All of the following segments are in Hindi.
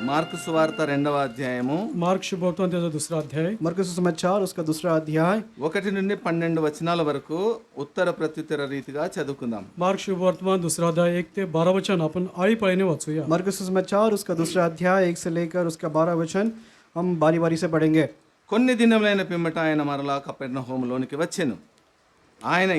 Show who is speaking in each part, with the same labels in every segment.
Speaker 1: మార్కు సువార్త 2వ అధ్యాయము
Speaker 2: मार्क शुभवर्तमान त्याचा दुसरा अध्याय
Speaker 3: मरकुस सुसमाचार उसका दूसरा अध्याय
Speaker 1: 1 నుండి 12 వచనాల వరకు ఉత్తర ప్రత్యుత్తర రీతిగా చదువుకుందాం.
Speaker 2: मार्क शुभवर्तमान दुसरा अध्याय 1 ते 12 वचन आपण आळीपाळीने वाचूया.
Speaker 3: मरकुस सुसमाचार उसका दूसरा अध्याय 1 से लेकर उसका 12 वचन हम बारी बारी से पढ़ेंगे.
Speaker 1: కొన్ని దినములైన పిమ్మట ఆయన మరలా కపెర్నహూములోనికి వచ్చెను. ఆయన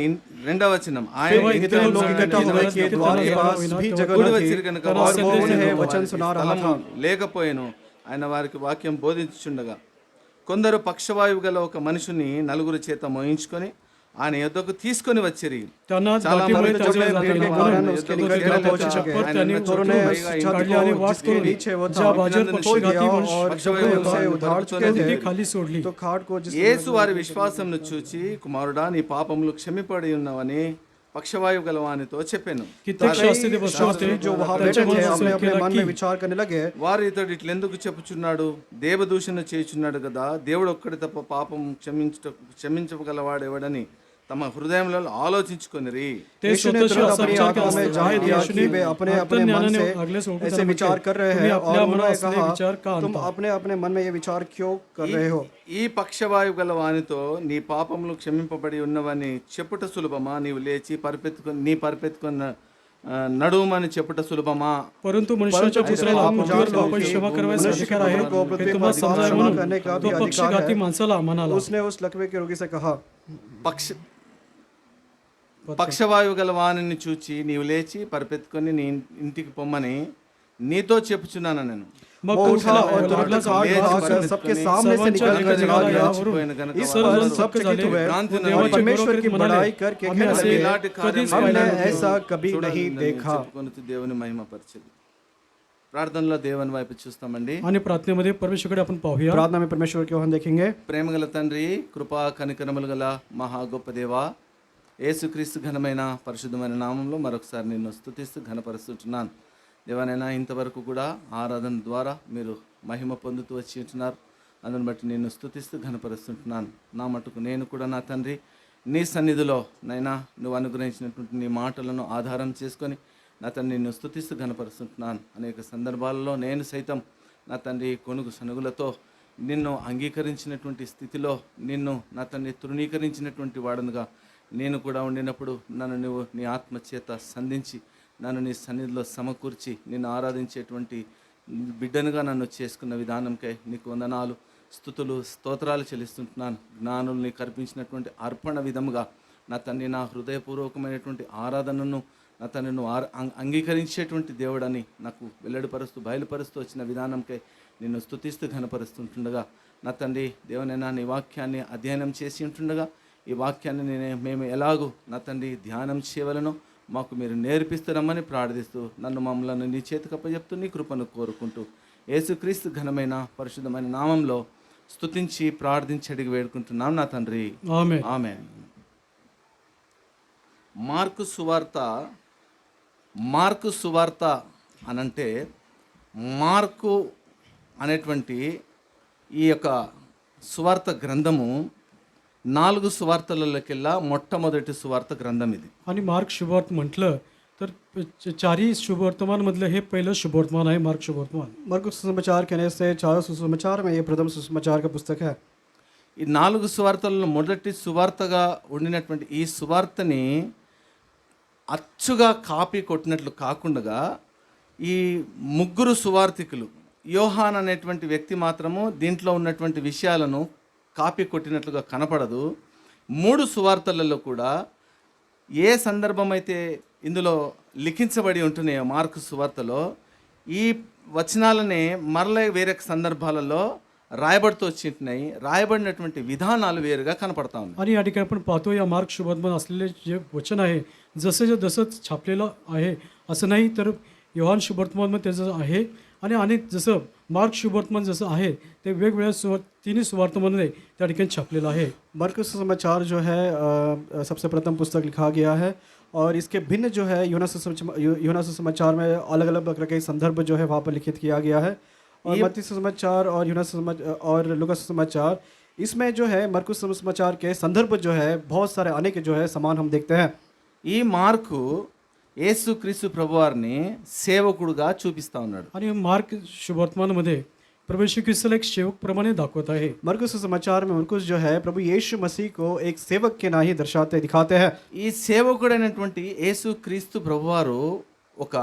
Speaker 1: 2వ వచనం ఆయన
Speaker 3: इतने लोग इकट्ठा हुए कि द्वार के पास भी जगह
Speaker 1: కూడి
Speaker 3: न
Speaker 1: వచ్చిరి
Speaker 3: थी
Speaker 1: కనుక
Speaker 3: और
Speaker 1: వారు
Speaker 3: वो उन्हें
Speaker 1: వారికి
Speaker 3: वचन सुना रहा
Speaker 1: స్థలము
Speaker 3: था.
Speaker 1: లేకపోయెను. ఆయన వారికి వాక్యం బోధించుచుండగా కొందరు పక్షవాయువు గల ఒక మనుషుని నలుగురు చేత మోయించుకొని ఆయన యొద్దకు తీసుకొని వచ్చిరి.
Speaker 2: त्यांना
Speaker 1: చాలా
Speaker 2: दाटीमुळे
Speaker 1: మంది
Speaker 2: त्याचे
Speaker 1: జనులు
Speaker 2: जातीने
Speaker 1: వారి
Speaker 2: म्हणून
Speaker 1: యొద్దకు
Speaker 3: उसके निकट
Speaker 1: చేరలేదు.
Speaker 3: पहुंचे
Speaker 1: ఆయన
Speaker 2: पर त्यांनी
Speaker 1: ఉన్న
Speaker 3: चोरों ने
Speaker 1: चोटू
Speaker 3: उस
Speaker 1: पైగా
Speaker 3: छत
Speaker 2: काढली
Speaker 3: को
Speaker 2: आणि वाट
Speaker 3: जिसके
Speaker 2: करून
Speaker 3: नीचे वो
Speaker 2: ज्या
Speaker 3: था
Speaker 2: बाजार
Speaker 3: खोल
Speaker 2: पक्षी
Speaker 3: दिया
Speaker 2: घाती मनुष्य
Speaker 3: और जब वे उसे उधार चुके
Speaker 2: ती
Speaker 3: थे
Speaker 2: खाली सोडली.
Speaker 3: तो खाट को जिस
Speaker 1: యేసు వారి విశ్వాసమును చూచి కుమారుడా నీ పాపములు క్షమింపబడి ఉన్నవని పక్షవాయువు గల వానితో చెప్పాను.
Speaker 2: कित्येक शास्त्री बसले होते
Speaker 3: जो वहां बैठे
Speaker 2: त्यांच्या
Speaker 3: थे
Speaker 2: मनात
Speaker 3: अपने अपने
Speaker 2: केला
Speaker 3: मन
Speaker 2: की
Speaker 3: में विचार करने लगे.
Speaker 1: వారు ఇతడు ఇట్లెందుకు చెప్పుచున్నాడు, దేవదూషణ చేయుచున్నాడు కదా, దేవుడు ఒక్కడి తప్ప పాపం క్షమించగలవాడెవడని తమ హృదయంలో ఆలోచించుకొనిరి.
Speaker 2: ते
Speaker 3: यीशु ने
Speaker 2: स्वतःशी
Speaker 3: तुरंत
Speaker 2: असा
Speaker 3: अपनी
Speaker 2: विचार
Speaker 3: आत्मा में
Speaker 2: केला
Speaker 3: जान लिया
Speaker 2: येशूने
Speaker 3: कि वे अपने अपने
Speaker 2: भक्त
Speaker 3: मन
Speaker 2: ज्ञानाने
Speaker 3: से
Speaker 2: अगले सोबत
Speaker 3: ऐसे
Speaker 2: त्यांना
Speaker 3: विचार
Speaker 2: म्हटले,
Speaker 3: कर रहे
Speaker 2: तुम्ही
Speaker 3: हैं
Speaker 2: आपल्या
Speaker 3: और
Speaker 2: मनात
Speaker 3: उन्होंने
Speaker 2: असलेले विचार का
Speaker 3: कहा तुम
Speaker 2: आणता?
Speaker 3: अपने अपने मन में ये विचार क्यों कर रहे हो.
Speaker 1: ఈ పక్షవాయువు గల వానితో నీ పాపములు క్షమింపబడి ఉన్నవని చెప్పుట సులభమా, నీవు లేచి పరిపెత్తుకున్న నడుమని చెప్పుట సులభమా.
Speaker 2: परंतु मनुष्याच्या पुत्राला पृथ्वीवर पापाची क्षमा करण्याचा अधिकार आहे हे तुम्हाला समजावे म्हणून तो पक्षीघाती माणसाला म्हणाला.
Speaker 3: उसने उस लकवे के रोगी से कहा
Speaker 1: పక్షవాయువు గల వానిని చూచి నీవు లేచి పరిపెత్తుకొని నీ ఇంటికి పొమ్మని నీతో చెప్పుచున్నాను నేను.
Speaker 2: मग
Speaker 3: वो
Speaker 2: तो
Speaker 3: उठा और तुरंत खाट उठाकर सबके सामने से निकल कर चला गया. इस पर सब चकित हुए और परमेश्वर की बड़ाई करके कहने लगे हमने ऐसा कभी नहीं देखा.
Speaker 1: దేవుని మహిమపరచదు. ప్రార్థనలో దేవుని వైపు చూస్తామండి.
Speaker 2: आणि प्रार्थनेमध्ये परमेश्वरकडे आपण पाहूया.
Speaker 3: प्रार्थना में परमेश्वर की ओर हम देखेंगे.
Speaker 1: ప్రేమగల తండ్రి, కృపా కనికరములు గల మహా గొప్ప దేవా, యేసుక్రీస్తు ఘనమైన పరిశుద్ధమైన నామంలో మరొకసారి నిన్ను స్తుతిస్తూ ఘనపరుస్తున్నాను. దేవానైనా ఇంతవరకు కూడా ఆరాధన ద్వారా మీరు మహిమ పొందుతూ వచ్చి ఉంటున్నారు. అందుని బట్టి నేను స్తుతిస్తూ ఘనపరుస్తుంటున్నాను. నా మటుకు నేను కూడా నా తండ్రి నీ సన్నిధిలో నైనా నువ్వు అనుగ్రహించినటువంటి నీ మాటలను ఆధారం చేసుకొని నా తండ్రి నిన్ను స్తుతిస్తూ ఘనపరుస్తుంటున్నాను. అనేక సందర్భాలలో నేను సైతం నా తండ్రి కొనుగు సనుగులతో నిన్ను అంగీకరించినటువంటి స్థితిలో నిన్ను నా తండ్రి తృణీకరించినటువంటి వాడనుగా నేను కూడా ఉండినప్పుడు నన్ను నువ్వు నీ ఆత్మచేత సంధించి నన్ను నీ సన్నిధిలో సమకూర్చి నిన్ను ఆరాధించేటువంటి బిడ్డనుగా నన్ను చేసుకున్న విధానంకై నీకు వందనాలు, స్తుతులు, స్తోత్రాలు చెల్లిస్తుంటున్నాను. జ్ఞానులు నీకు అర్పించినటువంటి అర్పణ విధముగా నా తండ్రి నా హృదయపూర్వకమైనటువంటి ఆరాధనను నా తండ్రి నువ్వు అంగీకరించేటువంటి దేవుడని నాకు వెల్లడిపరుస్తూ బయలుపరుస్తూ వచ్చిన విధానంకై నిన్ను స్తుతిస్తూ ఘనపరుస్తుంటుండగా నా తండ్రి దేవునైనా నీ వాక్యాన్ని అధ్యయనం చేసి ఉంటుండగా ఈ వాక్యాన్ని మేము ఎలాగూ నా తండ్రి ధ్యానం చేయవలనో మాకు మీరు నేర్పిస్తారమ్మని ప్రార్థిస్తూ నన్ను మమ్మల్ని నీ చేతికి అప్పచెప్తూ నీ కృపను కోరుకుంటూ యేసుక్రీస్తు ఘనమైన పరిశుద్ధమైన నామంలో స్తుతించి ప్రార్థించి అడిగి వేడుకుంటున్నాం నా తండ్రి, ఆమేన్. మార్కు సువార్త అనంటే మార్కు అనేటువంటి ఈ యొక్క సువార్త గ్రంథము 4 సువార్తలలోకెల్లా మొట్టమొదటి సువార్త గ్రంథం ఇది.
Speaker 2: आणि मार्क शुभवर्त म्हटलं तर चारही शुभवर्तमान मधलं हे पहिलं शुभवर्तमान आहे. मार्क शुभवर्तमान
Speaker 3: मरकुस सुसमाचार कहने से चारों सुसमाचार में ये प्रथम सुसमाचार का पुस्तक है.
Speaker 1: ఈ 4 సువార్తలలో మొదటి సువార్తగా ఉండినటువంటి ఈ సువార్తని అచ్చుగా కాపీ కొట్టినట్లు కాకుండా ఈ ముగ్గురు సువార్తికులు, యోహాన్ అనేటువంటి వ్యక్తి మాత్రము దీంట్లో ఉన్నటువంటి విషయాలను కాపీ కొట్టినట్లుగా కనపడదు. 3 సువార్తలలో కూడా ఏ సందర్భం అయితే ఇందులో లిఖించబడి ఉంటున్నాయో మార్కు సువార్తలో ఈ వచనాలనే మరలా వేరే సందర్భాలలో రాయబడుతూ వచ్చింటున్నాయి. రాయబడినటువంటి విధానాలు వేరుగా కనపడతా ఉన్నాయి.
Speaker 2: आणि या ठिकाणी आपण पाहतो या मार्क शुभवर्तमान असलेले जे वचन आहे जसं छापलेलं आहे असं नाही, तर योहान शुभवर्तमान त्याचं आहे आणि अनेक जसं मार्क शुभवर्तमान जसं आहे ते वेगवेगळ्या तिन्ही सुवार्तामध्ये त्या ठिकाणी छापलेलं आहे.
Speaker 3: मरकुस समाचार जो है सबसे प्रथम पुस्तक लिखा गया है और इसके भिन्न जो है यूहन्ना सुसमाचार में अलग अलग प्रकार के संदर्भ जो है वहाँ पर लिखित किया गया है. और मत्ती सुसमाचार और यूहन्ना और लूका सुसमाचार इसमें जो है मरकुस सुसमाचार के संदर्भ जो है बहुत सारे अनेक जो है समान हम देखते हैं.
Speaker 1: ఈ మార్కు యేసుక్రీస్తు ప్రభువారిని సేవకుడుగా చూపిస్తా ఉన్నాడు.
Speaker 2: आणि मार्क शुभवर्तमानमध्ये प्रभू येशू ख्रिस्ताला एक सेवकप्रमाणे दाखवत आहे.
Speaker 3: मरकुस समाचार में मरकुस जो है प्रभु यीशु मसीह को एक सेवक के ना ही दर्शाते दिखाते हैं.
Speaker 1: ఈ సేవకుడైనటువంటి యేసుక్రీస్తు ప్రభువారు ఒక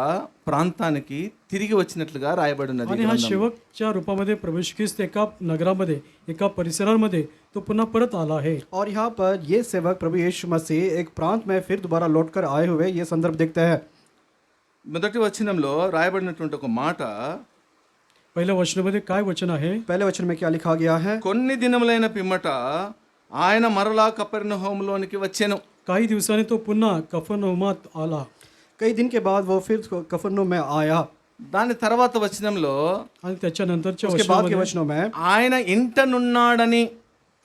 Speaker 1: ప్రాంతానికి తిరిగి వచ్చినట్లుగా రాయబడి ఉన్నది.
Speaker 2: आणि हा सेवकच्या रूपामध्ये प्रभू येशू ख्रिस्त एका नगरामध्ये एका परिसरामध्ये तो पुन्हा परत आला आहे.
Speaker 3: और यहाँ पर ये सेवक प्रभु यीशु मसीह एक प्रांत में फिर दोबारा लौटकर आए हुए ये संदर्भ देखते हैं.
Speaker 1: మొదటి వచనంలో రాయబడినటువంటి ఒక మాట,
Speaker 2: पहिल्या वचनामध्ये काय वचन आहे?
Speaker 3: पहले वचन में क्या लिखा गया है?
Speaker 1: కొన్ని దినములైన పిమ్మట ఆయన మరలా కపెర్నహూములోనికి వచ్చెను.
Speaker 2: काही दिवसांनी तो पुन्हा कफरनहूमात आला.
Speaker 3: कई दिन के बाद वो फिर कफरनहूम में आया.
Speaker 1: దాని తర్వాత వచనంలో
Speaker 2: आणि त्याच्या नंतरच्या
Speaker 3: उसके बाद के
Speaker 2: वचनामध्ये
Speaker 3: वचनों में
Speaker 1: ఆయన ఇంటనున్నాడని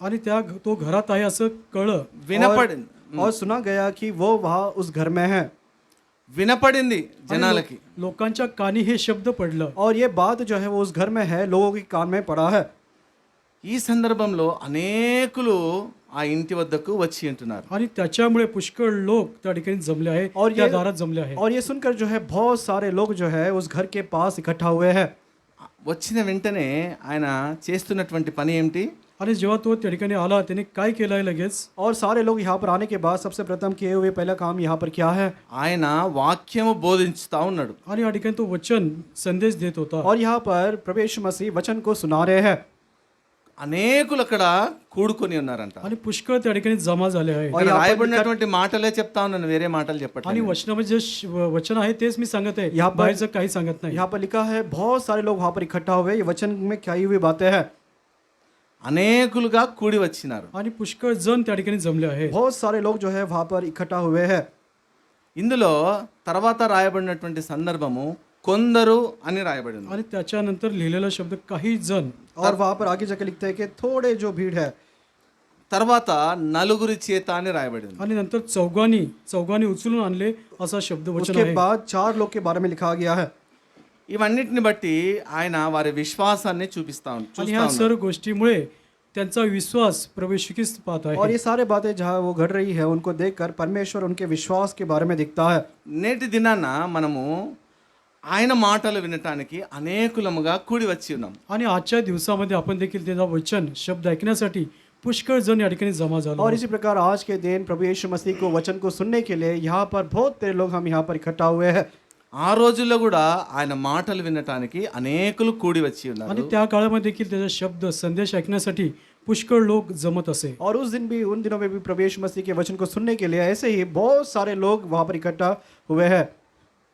Speaker 2: आणि तो घरात आहे असं कळलं.
Speaker 1: వినపడింది.
Speaker 3: और सुना गया कि वो वहाँ उस घर में है.
Speaker 1: వినపడింది జనాలకి.
Speaker 2: लोकांच्या कानी हे शब्द पडलं.
Speaker 3: और ये बात जो है वो उस घर में है, लोगों के कान में पड़ा है.
Speaker 1: ఈ సందర్భంలో అనేకులు ఆ ఇంటి వద్దకు వచ్చి ఉంటున్నారు.
Speaker 2: आणि त्याच्यामुळे पुष्कळ लोक त्या ठिकाणी जमले आहे,
Speaker 3: और
Speaker 2: त्या
Speaker 3: ये-
Speaker 2: दारात जमले आहे.
Speaker 3: और ये सुनकर जो है बहुत सारे लोग जो है उस घर के पास इकट्ठा हुए हैं.
Speaker 1: వచ్చిన వెంటనే ఆయన చేస్తున్నటువంటి పని ఏమిటి?
Speaker 2: आणि जेव्हा तो त्या ठिकाणी आला त्याने काय केलं आहे लगेच?
Speaker 3: और सारे लोग यहाँ पर आने के बाद सबसे प्रथम किए हुए पहला काम यहाँ पर क्या है?
Speaker 1: ఆయన వాక్యము బోధించుతా ఉన్నాడు.
Speaker 2: आणि या ठिकाणी तो वचन संदेश देत होता.
Speaker 3: और यहाँ पर प्रभु यीशु मसीह वचन को सुना रहे हैं.
Speaker 1: అనేకులు అక్కడ కూడుకొని ఉన్నారంట.
Speaker 2: आणि पुष्कळ त्या ठिकाणी जमा झाले आहे.
Speaker 1: ఇక్కడ రాయబడినటువంటి మాటలే చెప్తా ఉన్నాను, వేరే మాటలు
Speaker 2: आणि
Speaker 1: చెప్పట్లేదు.
Speaker 2: वचनामध्ये जे वचन आहे तेच मी सांगत आहे,
Speaker 3: यहाँ पर-
Speaker 2: बाहेरचं काही सांगत नाही.
Speaker 3: यहाँ पर लिखा है बहुत सारे लोग वहाँ पर इकट्ठा हुए, ये वचन में क्या हुई बातें हैं.
Speaker 1: అనేకులుగా కూడి వచ్చినారు.
Speaker 2: आणि पुष्कळ जण त्या ठिकाणी जमले आहे.
Speaker 3: बहुत सारे लोग जो है वहाँ पर इकट्ठा हुए हैं.
Speaker 1: ఇందులో తర్వాత రాయబడినటువంటి సందర్భము కొందరు అని రాయబడి ఉంది.
Speaker 2: आणि त्याच्यानंतर लिहिलेला शब्द काही जण.
Speaker 3: और वहाँ पर आगे जाकर लिखते हैं कि थोड़े जो भीड़ है.
Speaker 1: తర్వాత నలుగురి చేత అని రాయబడి ఉంది.
Speaker 2: आणि नंतर चौघांनी उचलून आणले असा शब्द वचन
Speaker 3: उसके
Speaker 2: आहे.
Speaker 3: बाद 4 लोग के बारे में लिखा गया है.
Speaker 1: ఇవన్నిటిని బట్టి ఆయన వారి విశ్వాసాన్ని చూపిస్తా
Speaker 2: आणि
Speaker 1: చూస్తా
Speaker 2: ह्या
Speaker 1: ఉన్నారు.
Speaker 2: सर्व गोष्टीमुळे त्यांचा विश्वास प्रभू येशू ख्रिस्त पाहत
Speaker 3: और
Speaker 2: आहे.
Speaker 3: ये सारे बातें जहाँ वो घट रही है उनको देखकर परमेश्वर उनके विश्वास के बारे में दिखता है.
Speaker 1: నేటి దినాన మనము ఆయన మాటలు వినటానికి అనేకులముగా కూడి వచ్చి ఉన్నాం.
Speaker 2: आणि आजच्या दिवसामध्ये आपण देखील त्याचा वचन शब्द ऐकण्यासाठी पुष्कळ जण या ठिकाणी जमा झालो.
Speaker 3: और इसी प्रकार आज के दिन प्रभु यीशु मसीह को वचन को सुनने के लिए यहाँ पर बहुत तेरे लोग हम यहाँ पर इकट्ठा हुए हैं.
Speaker 1: ఆ రోజుల్లో కూడా ఆయన మాటలు వినటానికి అనేకులు కూడి వచ్చి
Speaker 2: आणि
Speaker 1: ఉన్నారు.
Speaker 2: त्या काळामध्ये देखील त्याचा शब्द संदेश ऐकण्यासाठी पुष्कळ लोक जमत असे.
Speaker 3: और उस दिन भी उन दिनों में भी प्रभु यीशु मसीह के वचन को सुनने के लिए ऐसे ही बहुत सारे लोग वहाँ पर इकट्ठा हुए हैं.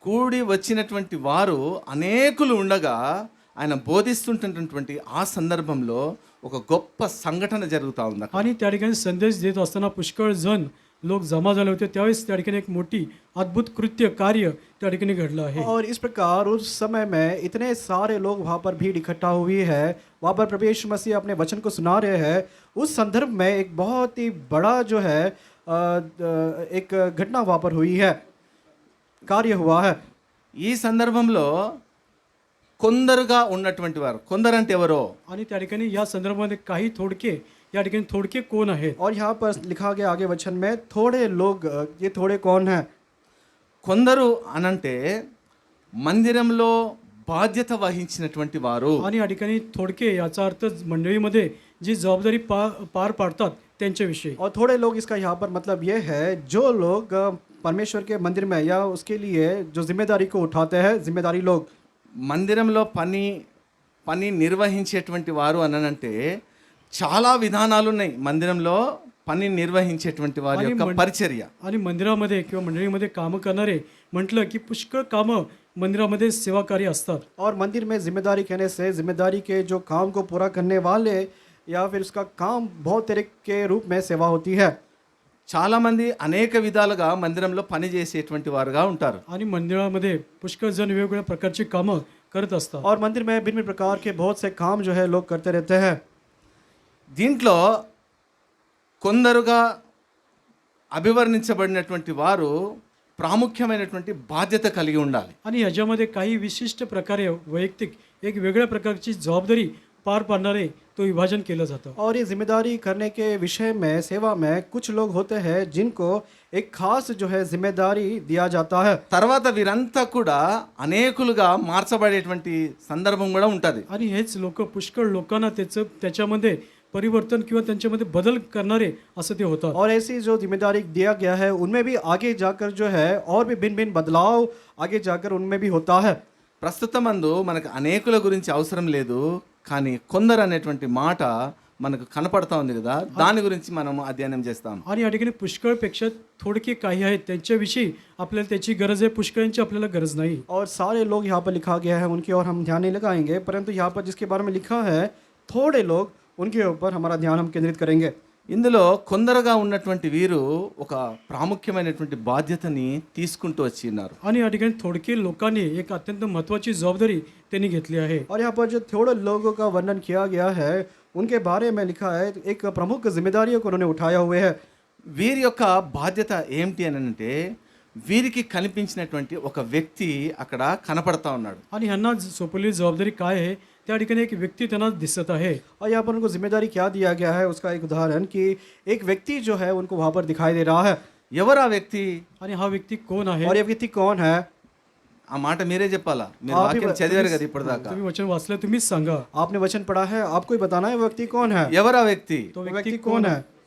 Speaker 1: కూడి వచ్చినటువంటి వారు అనేకులు ఉండగా ఆయన బోధిస్తుంటున్నటువంటి ఆ సందర్భంలో ఒక గొప్ప సంఘటన జరుగుతూ ఉంది.
Speaker 2: आणि त्या ठिकाणी संदेश देत असताना पुष्कळ जण लोक जमा झाले होते. त्यावेळेस त्या ठिकाणी एक मोठी अद्भुत कृत्य कार्य त्या ठिकाणी घडलं आहे.
Speaker 3: और इस प्रकार उस समय में इतने सारे लोग वहाँ पर भीड़ इकट्ठा हुई है. वहाँ पर प्रभु यीशु मसीह अपने वचन को सुना रहे हैं. उस संदर्भ में एक बहुत ही बड़ा जो है एक घटना वहाँ पर हुई है, कार्य हुआ है.
Speaker 1: ఈ సందర్భంలో కొందరుగా ఉన్నటువంటి వారు, కొందరంటే ఎవరో?
Speaker 2: आणि त्या ठिकाणी या संदर्भामध्ये काही थोडके, या ठिकाणी थोडके कोण आहेत?
Speaker 3: और यहाँ पर लिखा गया आगे वचन में थोड़े लोग. ये थोड़े कौन हैं?
Speaker 1: కొందరు అనంటే మందిరంలో బాధ్యత వహించినటువంటి వారు.
Speaker 2: आणि या ठिकाणी थोडके याचा अर्थ मंडळीमध्ये जी जबाबदारी पार पाडतात त्यांच्याविषयी.
Speaker 3: और थोड़े लोग इसका यहाँ पर मतलब ये है जो लोग परमेश्वर के मंदिर में या उसके लिए जो जिम्मेदारी को उठाते हैं, जिम्मेदारी लोग.
Speaker 1: మందిరంలో పని నిర్వహించేటువంటి వారు అనంటే చాలా విధానాలు ఉన్నాయి. మందిరంలో పని నిర్వహించేటువంటి వారి యొక్క పరిచర్య.
Speaker 2: आणि मंदिरामध्ये किंवा मंडळीमध्ये कामं करणारे म्हटलं की पुष्कळ कामं मंदिरामध्ये सेवाकार्य असतात.
Speaker 3: और मंदिर में जिम्मेदारी कहने से जिम्मेदारी के जो काम को पूरा करने वाले या फिर उसका काम बहुत तरह के रूप में सेवा होती है.
Speaker 1: చాలామంది అనేక విధాలుగా మందిరంలో పని చేసేటువంటి వారుగా ఉంటారు.
Speaker 2: आणि मंदिरामध्ये पुष्कळ जण वेगवेगळ्या प्रकारची कामं करत असतात.
Speaker 3: और मंदिर में भिन्न प्रकार के बहुत से काम जो है लोग करते रहते हैं.
Speaker 1: దీంట్లో కొందరుగా అభివర్ణించబడినటువంటి వారు ప్రాముఖ్యమైనటువంటి బాధ్యత కలిగి ఉండాలి.
Speaker 2: आणि ह्याच्यामध्ये काही विशिष्ट प्रकारे वैयक्तिक एक वेगळ्या प्रकारची जबाबदारी पार पाडणारे तो विभाजन केलं जातं.
Speaker 3: और ये जिम्मेदारी करने के विषय में सेवा में कुछ लोग होते हैं जिनको एक खास जो है जिम्मेदारी दिया जाता है.
Speaker 1: తర్వాత వీరంతా కూడా అనేకులుగా మార్చబడేటువంటి సందర్భం కూడా ఉంటుంది.
Speaker 2: आणि हेच लोक पुष्कळ लोकांना त्याच्यामध्ये परिवर्तन किंवा त्यांच्यामध्ये बदल करणारे असं ते होतात.
Speaker 3: और ऐसी जो जिम्मेदारी दिया गया है उनमें भी आगे जाकर जो है और भी भिन्न भिन्न बदलाव आगे जाकर उनमें भी होता है.
Speaker 1: ప్రస్తుతమందు మనకు అనేకుల గురించి అవసరం లేదు, కానీ కొందరు అనేటువంటి మాట మనకు కనపడతా ఉంది కదా, దాని గురించి మనం అధ్యయనం చేస్తాం.
Speaker 2: आणि या ठिकाणी पुष्कळपेक्षा थोडके काही आहेत त्यांच्याविषयी आपल्याला त्याची गरज आहे, पुष्कळांची आपल्याला गरज नाही.
Speaker 3: और सारे लोग यहाँ पर लिखा गया है उनकी ओर हम ध्यान नहीं लगाएंगे, परंतु यहाँ पर जिसके बारे में लिखा है थोड़े लोग उनके ऊपर हमारा ध्यान हम केंद्रित करेंगे.
Speaker 1: ఇందులో కొందరుగా ఉన్నటువంటి వీరు ఒక ప్రాముఖ్యమైనటువంటి బాధ్యతని తీసుకుంటూ వచ్చి ఉన్నారు.
Speaker 2: आणि या ठिकाणी थोडके लोकांनी एक अत्यंत महत्त्वाची जबाबदारी त्यांनी घेतली आहे.
Speaker 3: और यहाँ पर जो थोड़े लोगों का वर्णन किया गया है उनके बारे में लिखा है एक प्रमुख जिम्मेदारियों को उन्होंने उठाया हुए है.
Speaker 1: వీరి యొక్క బాధ్యత ఏమిటి అని అంటే వీరికి కనిపించినటువంటి ఒక వ్యక్తి అక్కడ కనపడతా ఉన్నాడు.
Speaker 2: आणि ह्यांना सोपवलेली जबाबदारी काय आहे, त्या ठिकाणी एक व्यक्ती त्यांना दिसत आहे.
Speaker 3: और यहाँ पर उनको जिम्मेदारी क्या दिया गया है उसका एक उदाहरण कि एक व्यक्ति जो है उनको वहाँ पर दिखाई दे रहा है.
Speaker 1: ఎవరు ఆ వ్యక్తి?
Speaker 2: आणि हा व्यक्ती कोण आहे?
Speaker 3: और ये व्यक्ति कौन है?
Speaker 1: ఆ మాట మీరే చెప్పాలా, మీరు
Speaker 3: आप ही
Speaker 1: వాక్యం చదివారు కదా ఇప్పటిదాకా.
Speaker 2: तुम्ही वचन वाचलं, तुम्हीच सांगा.
Speaker 3: आपने वचन पढ़ा है, आपको ही बताना है वो व्यक्ति कौन है.
Speaker 1: ఎవరు ఆ వ్యక్తి?
Speaker 2: तो
Speaker 3: वो
Speaker 2: व्यक्ती
Speaker 3: व्यक्ति
Speaker 2: कोण
Speaker 3: कौन
Speaker 2: आहे?
Speaker 3: है?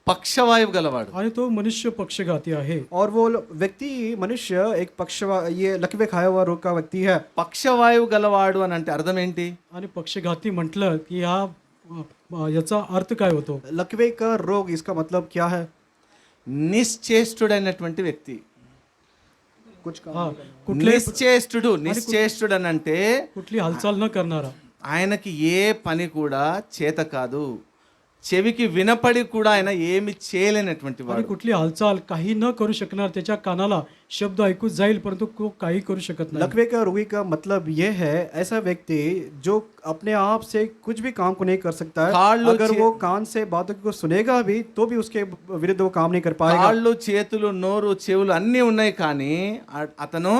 Speaker 1: పక్షవాయువు గలవాడు.
Speaker 2: आणि तो मनुष्य पक्षघाती आहे.
Speaker 3: और वो व्यक्ति मनुष्य एक ये लकवे खाया हुआ रोग का व्यक्ति है.
Speaker 1: పక్షవాయువు గలవాడు అని అంటే అర్థం ఏంటి?
Speaker 2: आणि पक्षघाती म्हटलं की याचा अर्थ काय होतो?
Speaker 3: लकवे का रोग इसका मतलब क्या है?
Speaker 1: నిశ్చేష్టుడైనటువంటి వ్యక్తి.
Speaker 3: कुछ का
Speaker 2: हा, कुठले
Speaker 1: నిశ్చేష్టుడు అని అంటే
Speaker 2: कुठली हालचाल न करणारा.
Speaker 1: ఆయనకి ఏ పని కూడా చేత కాదు, చెవికి వినపడి కూడా ఆయన ఏమి చేయలేనటువంటి
Speaker 2: आणि
Speaker 1: వాడు.
Speaker 2: कुठली हालचाल काही न करू शकणार, त्याच्या कानाला शब्द ऐकू जाईल परंतु तो काही करू शकत नाही.
Speaker 3: लकवे का रोगी का मतलब ये है ऐसा व्यक्ति जो अपने आप से कुछ भी काम को नहीं कर सकता है. अगर वो कान से बातों को सुनेगा भी तो भी उसके विरुद्ध वो काम नहीं कर पाएगा.
Speaker 1: కాళ్ళు చేతులు నోరు చెవులు అన్నీ ఉన్నాయి కానీ అతను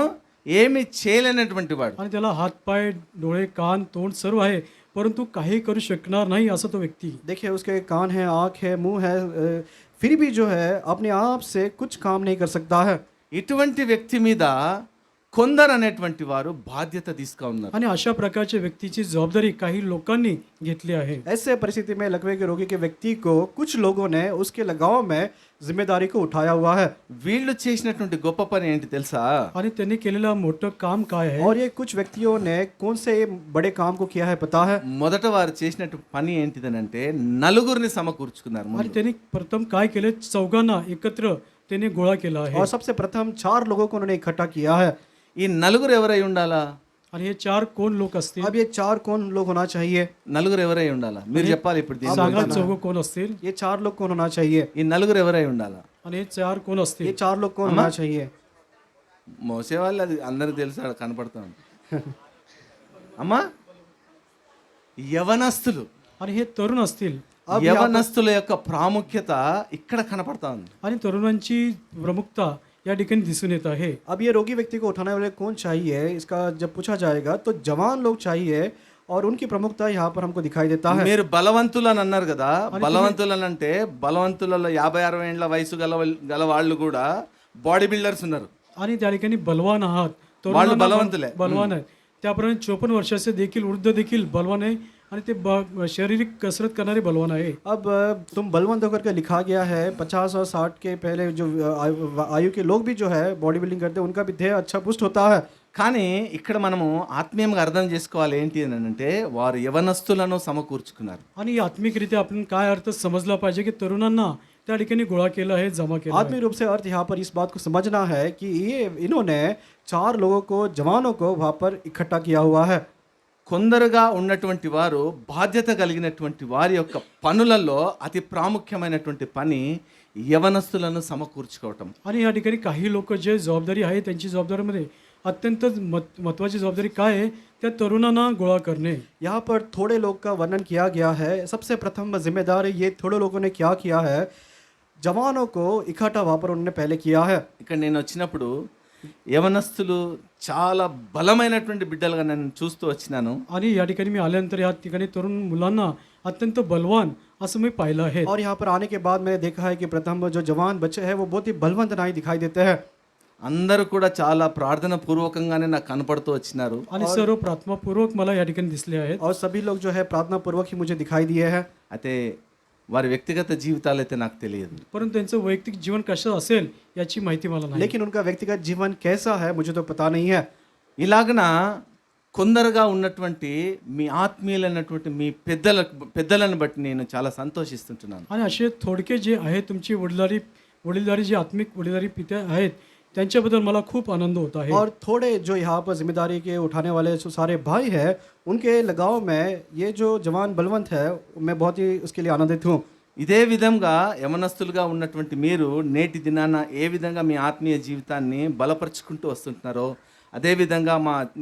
Speaker 1: ఏమి చేయలేనటువంటి వాడు.
Speaker 2: आणि त्याला हात पाय डोळे कान तोंड सर्व आहे परंतु काही करू शकणार नाही असा तो व्यक्ती.
Speaker 3: देखिए उसके कान है, आँख है, मुंह है, फिर भी जो है अपने आप से कुछ काम नहीं कर सकता है.
Speaker 1: ఇటువంటి వ్యక్తి మీద కొందరు అనేటువంటి వారు బాధ్యత తీసుకు ఉన్నారు.
Speaker 2: आणि अशा प्रकारच्या व्यक्तीची जबाबदारी काही लोकांनी घेतली आहे.
Speaker 3: ऐसे परिस्थिति में लकवे के रोगी के व्यक्ति को कुछ लोगों ने उसके लगाव में जिम्मेदारी को उठाया हुआ है.
Speaker 1: వీళ్ళు చేసినటువంటి గొప్ప పని ఏంటి తెలుసా?
Speaker 2: आणि त्यांनी केलेलं मोठं काम काय आहे?
Speaker 3: और ये कुछ व्यक्तियों ने कौन से बड़े काम को किया है पता है?
Speaker 1: మొదట వారు చేసినట్టు పని ఏంటిదనంటే నలుగురిని సమకూర్చుకున్నారు.
Speaker 2: आणि त्यांनी प्रथम काय केले? चौघांना एकत्र त्यांनी गोळा केला आहे.
Speaker 3: और सबसे प्रथम 4 लोगों को उन्होंने इकट्ठा किया है.
Speaker 1: ఈ నలుగురు ఎవరై ఉండాలా?
Speaker 2: आणि हे 4 कोण लोक असतील?
Speaker 3: अब ये 4 कौन लोग होना चाहिए?
Speaker 1: నలుగురు ఎవరై ఉండాలా? మీరు చెప్పాలి ఇప్పుడు దీని
Speaker 2: सांगा
Speaker 1: గురించి.
Speaker 2: चौघ कोण असतील?
Speaker 3: ये 4 लोग कौन होना चाहिए?
Speaker 1: ఈ నలుగురు ఎవరై ఉండాలా?
Speaker 2: आणि हे 4 कोण
Speaker 3: ये
Speaker 2: असतील?
Speaker 3: 4 लोग कौन होना चाहिए?
Speaker 1: మోసే వాళ్ళు అది అందరికి తెలుసు, అక్కడ కనపడతా ఉంది. అమ్మా యవనస్తులు.
Speaker 2: आणि हे तरुण असतील.
Speaker 1: యవనస్తుల యొక్క ప్రాముఖ్యత ఇక్కడ కనపడతా ఉంది.
Speaker 2: आणि तरुणांची प्रमुखता या ठिकाणी दिसून येत आहे.
Speaker 3: अब ये रोगी व्यक्ति को उठाने वाले कौन चाहिए, इसका जब पूछा जाएगा तो जवान लोग चाहिए और उनकी प्रमुखता यहाँ पर हमको दिखाई देता है.
Speaker 1: మీరు బలవంతులు అని అన్నారు కదా, బలవంతులు అని అంటే బలవంతులలో 50-60 ఏళ్ల వయసు గల వాళ్ళు కూడా బాడీ బిల్డర్స్ ఉన్నారు.
Speaker 2: आणि त्या ठिकाणी बलवान आहात,
Speaker 1: వాళ్ళు బలవంతులే.
Speaker 2: बलवान आहेत. त्याप्रमाणे 54 वर्षाचे देखील वृद्ध देखील बलवान आहे आणि ते शारीरिक कसरत करणारे बलवान आहे.
Speaker 3: अब तुम बलवंत होकर के लिखा गया है 50 और 60 के पहले जो आयु के लोग भी जो है बॉडी बिल्डिंग करते हैं उनका भी देह अच्छा पुष्ट होता है.
Speaker 1: కానీ ఇక్కడ మనము ఆత్మీయంగా అర్థం చేసుకోవాలి ఏంటి అని అంటే వారు యవనస్తులను సమకూర్చుకున్నారు.
Speaker 2: आणि आत्मिकरित्या आपण काय अर्थ समजला पाहिजे की तरुणांना त्या ठिकाणी गोळा केला आहे, जमा केला आहे.
Speaker 3: आत्मिक रूप से अर्थ यहाँ पर इस बात को समझना है कि ये इन्होंने 4 लोगों को, जवानों को वहाँ पर इकट्ठा किया हुआ है.
Speaker 1: కొందరుగా ఉన్నటువంటి వారు బాధ్యత కలిగినటువంటి వారి యొక్క పనులలో అతి ప్రాముఖ్యమైనటువంటి పని యవనస్తులను సమకూర్చుకోవటం.
Speaker 2: आणि या ठिकाणी काही लोक जे जबाबदारी आहे त्यांची जबाबदारीमध्ये अत्यंत महत्त्वाची जबाबदारी काय आहे? त्या तरुणांना गोळा करणे.
Speaker 3: यहाँ पर थोड़े लोग का वर्णन किया गया है. सबसे प्रथम जिम्मेदार ये थोड़े लोगों ने क्या किया है? जवानों को इकट्ठा वहाँ पर उन्होंने पहले किया है.
Speaker 1: ఇక్కడ నేను వచ్చినప్పుడు యవనస్తులు చాలా బలమైనటువంటి బిడ్డలుగా నేను చూస్తూ వచ్చినాను.
Speaker 2: आणि या ठिकाणी मी आल्यानंतर या ठिकाणी तरुण मुलांना अत्यंत बलवान असं मी पाहिलं आहे.
Speaker 3: और यहाँ पर आने के बाद मैंने देखा है कि प्रथम जो जवान बच्चे हैं वो बहुत ही बलवंत नाई दिखाई देते हैं.
Speaker 1: అందరూ కూడా చాలా ప్రార్థన పూర్వకంగానే నాకు కనపడుతూ వచ్చినారు.
Speaker 2: आणि सर्व प्रार्थनापूर्वक मला या ठिकाणी दिसले आहेत.
Speaker 3: और सभी लोग जो है प्रार्थना पूर्वक ही मुझे दिखाई दिए हैं.
Speaker 1: అయితే వారి వ్యక్తిగత జీవితాలు అయితే నాకు తెలియదు.
Speaker 2: परंतु त्यांचं वैयक्तिक जीवन कसं असेल याची माहिती मला नाही.
Speaker 3: लेकिन उनका व्यक्तिगत जीवन कैसा है मुझे तो पता नहीं है.
Speaker 1: ఇలాగన కొందరుగా ఉన్నటువంటి మీ ఆత్మీయులైనటువంటి మీ పెద్దలను బట్టి నేను చాలా సంతోషిస్తుంటున్నాను.
Speaker 2: आणि असे थोडके जे आहेत तुमची वडीलधारी जे आत्मिक वडीलधारी पिते आहेत त्यांच्याबद्दल मला खूप आनंद होत आहे.
Speaker 3: और थोड़े जो यहाँ पर जिम्मेदारी के उठाने वाले जो सारे भाई हैं उनके लगाव में ये जो जवान बलवंत है मैं बहुत ही उसके लिए आनंदित हूँ.
Speaker 1: ఇదే విధంగా యవనస్తులుగా ఉన్నటువంటి మీరు నేటి దినాన ఏ విధంగా మీ ఆత్మీయ జీవితాన్ని బలపరుచుకుంటూ వస్తుంటున్నారో అదేవిధంగా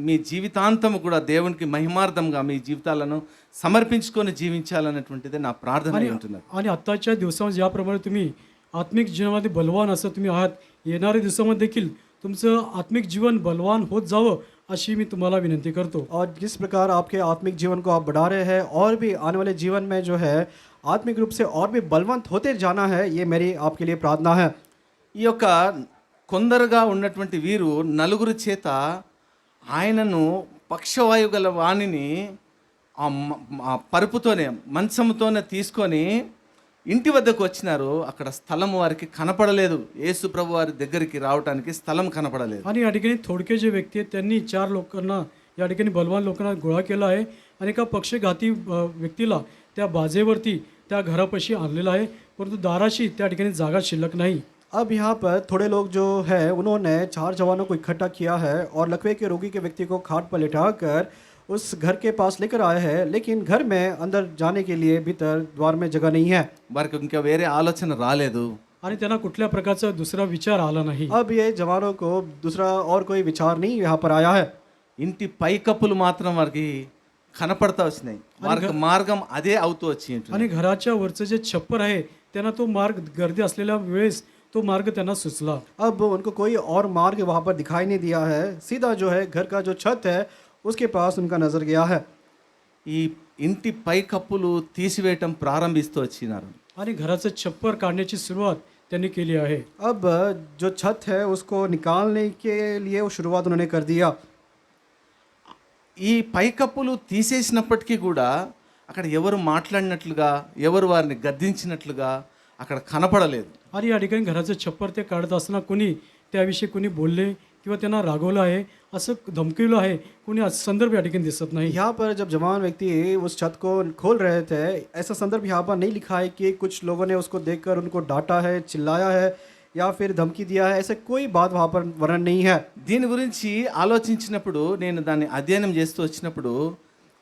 Speaker 1: మీ జీవితాంతం కూడా దేవునికి మహిమార్థంగా మీ జీవితాలను సమర్పించుకొని జీవించాలన్నటువంటిదే నా ప్రార్థన అయి ఉంటున్నది.
Speaker 2: आणि आत्ताच्या दिवसामध्ये ज्याप्रमाणे तुम्ही आत्मिक जीवनामध्ये बलवान असं तुम्ही आहात, येणाऱ्या दिवसामध्ये देखील तुमचं आत्मिक जीवन बलवान होत जावं अशी मी तुम्हाला विनंती करतो.
Speaker 3: और जिस प्रकार आपके आत्मिक जीवन को आप बढ़ा रहे हैं और भी आने वाले जीवन में जो है आत्मिक रूप से और भी बलवंत होते जाना है, ये मेरी आपके लिए प्रार्थना है.
Speaker 1: ఈ యొక్క కొందరుగా ఉన్నటువంటి వీరు నలుగురు చేత ఆయనను పక్షవాయువు గల వాణిని ఆ పరుపుతోనే మంచముతోనే తీసుకొని ఇంటి వద్దకు వచ్చినారు. అక్కడ స్థలం వారికి కనపడలేదు. యేసు ప్రభు వారి దగ్గరికి రావడానికి స్థలం కనపడలేదు.
Speaker 2: आणि या ठिकाणी थोडके जे व्यक्ती आहेत त्यांनी 4 लोकांना या ठिकाणी बलवान लोकांना गोळा केला आहे आणि एका पक्षघाती व्यक्तीला त्या बाजेवरती त्या घरापाशी आणलेला आहे, परंतु दाराशी त्या ठिकाणी जागा शिल्लक नाही.
Speaker 3: अब यहाँ पर थोड़े लोग जो है उन्होंने 4 जवानों को इकट्ठा किया है और लकवे के रोगी के व्यक्ति को खाट पर लिटाकर उस घर के पास लेकर आए हैं, लेकिन घर में अंदर जाने के लिए भीतर द्वार में जगह नहीं है.
Speaker 1: వారికి ఇంకా వేరే ఆలోచన రాలేదు.
Speaker 2: आणि त्यांना कुठल्या प्रकारचा दुसरा विचार आला नाही.
Speaker 3: अब ये जवानों को दूसरा और कोई विचार नहीं यहाँ पर आया है.
Speaker 1: ఇంటి పైకప్పులు మాత్రం వారికి కనపడతా వచ్చినాయి. వారికి మార్గం అదే అవుతూ వచ్చి ఉంటుంది.
Speaker 2: आणि घराच्या वरचं जे छप्पर आहे त्यांना तो मार्ग गर्दी असलेल्या वेळेस तो मार्ग त्यांना सुचला.
Speaker 3: अब उनको कोई और मार्ग वहाँ पर दिखाई नहीं दिया है. सीधा जो है घर का जो छत है उसके पास उनका नजर गया है.
Speaker 1: ఈ ఇంటి పైకప్పులు తీసివేయటం ప్రారంభిస్తూ వచ్చినారు.
Speaker 2: आणि घराचं छप्पर काढण्याची सुरुवात त्यांनी केली आहे.
Speaker 3: अब जो छत है उसको निकालने के लिए वो शुरुआत उन्होंने कर दिया.
Speaker 1: ఈ పైకప్పులు తీసేసినప్పటికీ కూడా అక్కడ ఎవరు మాట్లాడినట్లుగా ఎవరు వారిని గద్దించినట్లుగా అక్కడ కనపడలేదు.
Speaker 2: आणि या ठिकाणी घराचं छप्पर ते काढत असताना कोणी त्याविषयी कोणी बोलले किंवा त्यांना रागवलं आहे असं धमकवलं आहे कोणी असं संदर्भ या ठिकाणी दिसत नाही.
Speaker 3: यहाँ पर जब जवान व्यक्ति उस छत को खोल रहे थे ऐसा संदर्भ यहाँ पर नहीं लिखा है कि कुछ लोगों ने उसको देखकर उनको डांटा है, चिल्लाया है या फिर धमकी दिया है, ऐसे कोई बात वहाँ पर वर्णन नहीं है.
Speaker 1: దీని గురించి ఆలోచించినప్పుడు నేను దాన్ని అధ్యయనం చేస్తూ వచ్చినప్పుడు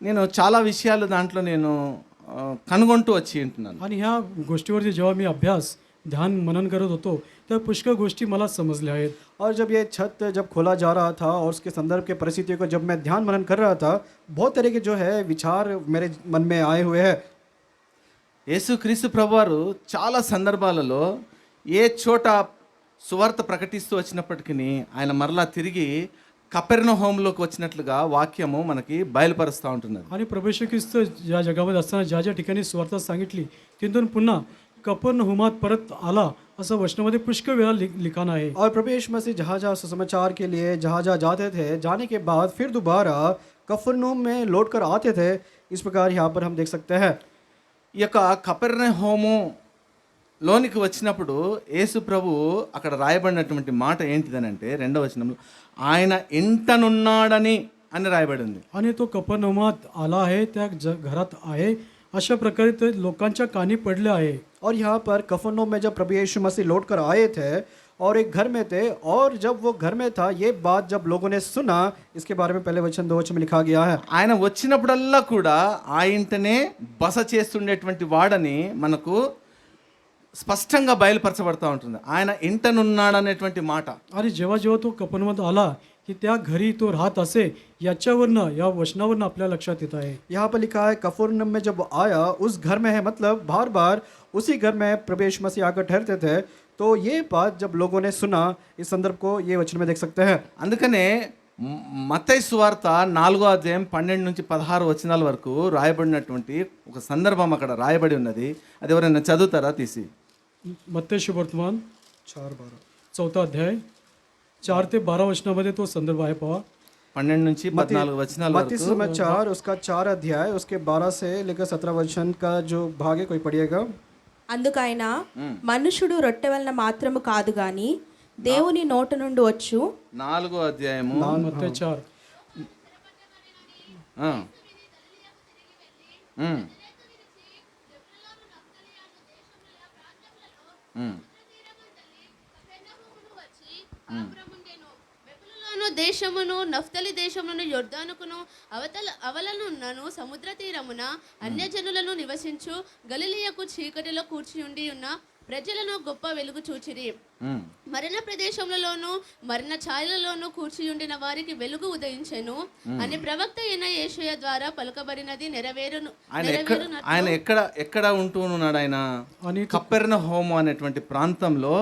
Speaker 1: నేను చాలా విషయాలు దాంట్లో నేను కనుగొంటూ వచ్చి ఉంటున్నాను.
Speaker 2: आणि ह्या गोष्टीवरती जेव्हा मी अभ्यास ध्यान मनन करत होतो तर पुष्कळ गोष्टी मला समजल्या आहेत.
Speaker 3: और जब ये छत जब खोला जा रहा था और उसके संदर्भ के परिस्थितियों को जब मैं ध्यान मनन कर रहा था बहुत तरह के जो है विचार मेरे मन में आए हुए हैं.
Speaker 1: యేసుక్రీస్తు ప్రభువారు చాలా సందర్భాలలో ఏ చోట సువార్త ప్రకటిస్తూ వచ్చినప్పటికీ ఆయన మరలా తిరిగి కపెర్నహూములోకి వచ్చినట్లుగా వాక్యము మనకి బయలుపరుస్తూ ఉంటున్నది.
Speaker 2: आणि प्रभू येशू ख्रिस्त या जगामध्ये असताना ज्या ज्या ठिकाणी सुवार्ता सांगितली तिथून पुन्हा कफरनहूमात परत आला असं वचनामध्ये पुष्कळ वेळा लिखाण आहे.
Speaker 3: और प्रभु यीशु मसीह जहाँ जहाँ सुसमाचार के लिए जहाँ जहाँ जाते थे जाने के बाद फिर दोबारा कफरनहूम में लौट कर आते थे. इस प्रकार यहाँ पर हम देख सकते हैं.
Speaker 1: ఈ యొక్క కపెర్నహూము లోనికి వచ్చినప్పుడు యేసు ప్రభు అక్కడ రాయబడినటువంటి మాట ఏంటిదనంటే 2వ వచనంలో ఆయన ఇంటనున్నాడని అని రాయబడి ఉంది.
Speaker 2: आणि तो कफरनहूमात आला आहे त्या घरात आहे अशा प्रकारे ते लोकांच्या कानी पडले आहे.
Speaker 3: और यहाँ पर कफरनहूम में जब प्रभु यीशु मसीह लौट कर आए थे और एक घर में थे और जब वो घर में था ये बात जब लोगों ने सुना इसके बारे में पहले वचन 2 वचन में लिखा गया है.
Speaker 1: ఆయన వచ్చినప్పుడల్లా కూడా ఆ ఇంటనే బస చేస్తుండేటువంటి వాడని మనకు స్పష్టంగా బయలుపరచబడతా ఉంటుంది. ఆయన ఇంటనున్నాడనేటువంటి మాట.
Speaker 2: आणि जेव्हा जेव्हा तो कफरनहूमात आला की त्या घरी तो राहत असे याच्यावरनं या वचनावरनं आपल्या लक्षात येत आहे.
Speaker 3: यहाँ पर लिखा है कफरनहूम में जब आया उस घर में है मतलब बार बार उसी घर में प्रभु यीशु मसीह आकर ठहरते थे. तो ये बात जब लोगों ने सुना, इस संदर्भ को ये वचन में देख सकते हैं।
Speaker 1: అందుకనే మత్తయి సువార్త 4వ అధ్యాయం 12 నుంచి 16 వచనాల వరకు రాయబడినటువంటి ఒక సందర్భం అక్కడ రాయబడి ఉన్నది. అది ఎవరైనా చదువుతారా తీసి?
Speaker 2: मत्ते शुभवर्तमान
Speaker 3: 4:12
Speaker 2: 4 अध्याय 4 ते 12 वचनामध्ये तो संदर्भ आहे पहा.
Speaker 1: 12 నుంచి 14 వచనాల
Speaker 3: मत्ती
Speaker 1: వరకు
Speaker 3: सुसमाचार उसका 4 अध्याय उसके 12 से लेकर 17 वचन का जो भाग है, कोई पढ़िएगा।
Speaker 4: అందుకైన మనుషుడు రొట్టె వలన మాత్రము కాదు గాని దేవుని నోట నుండి వచ్చు
Speaker 1: 4వ అధ్యాయము
Speaker 2: मत्ते 4
Speaker 1: ఆ. ఉమ్. ఉమ్.
Speaker 5: బెతులలోను దేశమును నఫ్తలి దేశమును యొర్దానుకును అవలనున్నను సముద్ర తీరమున అన్యజనులను నివసించు గలిలియకు చీకటిలో కూర్చుండి ఉన్న ప్రజలను గొప్ప వెలుగు చూచిరి.
Speaker 1: ఉమ్.
Speaker 5: మరణ ప్రదేశములలోను మరణ ఛాయలలోను కూర్చుండిన వారికి వెలుగు ఉదయించెను అని ప్రవక్త అయిన యేషయ ద్వారా పలుకబడినది
Speaker 1: ఆయన ఎక్కడ ఉంటూ ఉన్నాడు? ఆయన కపెర్నహూము అనేటువంటి ప్రాంతంలో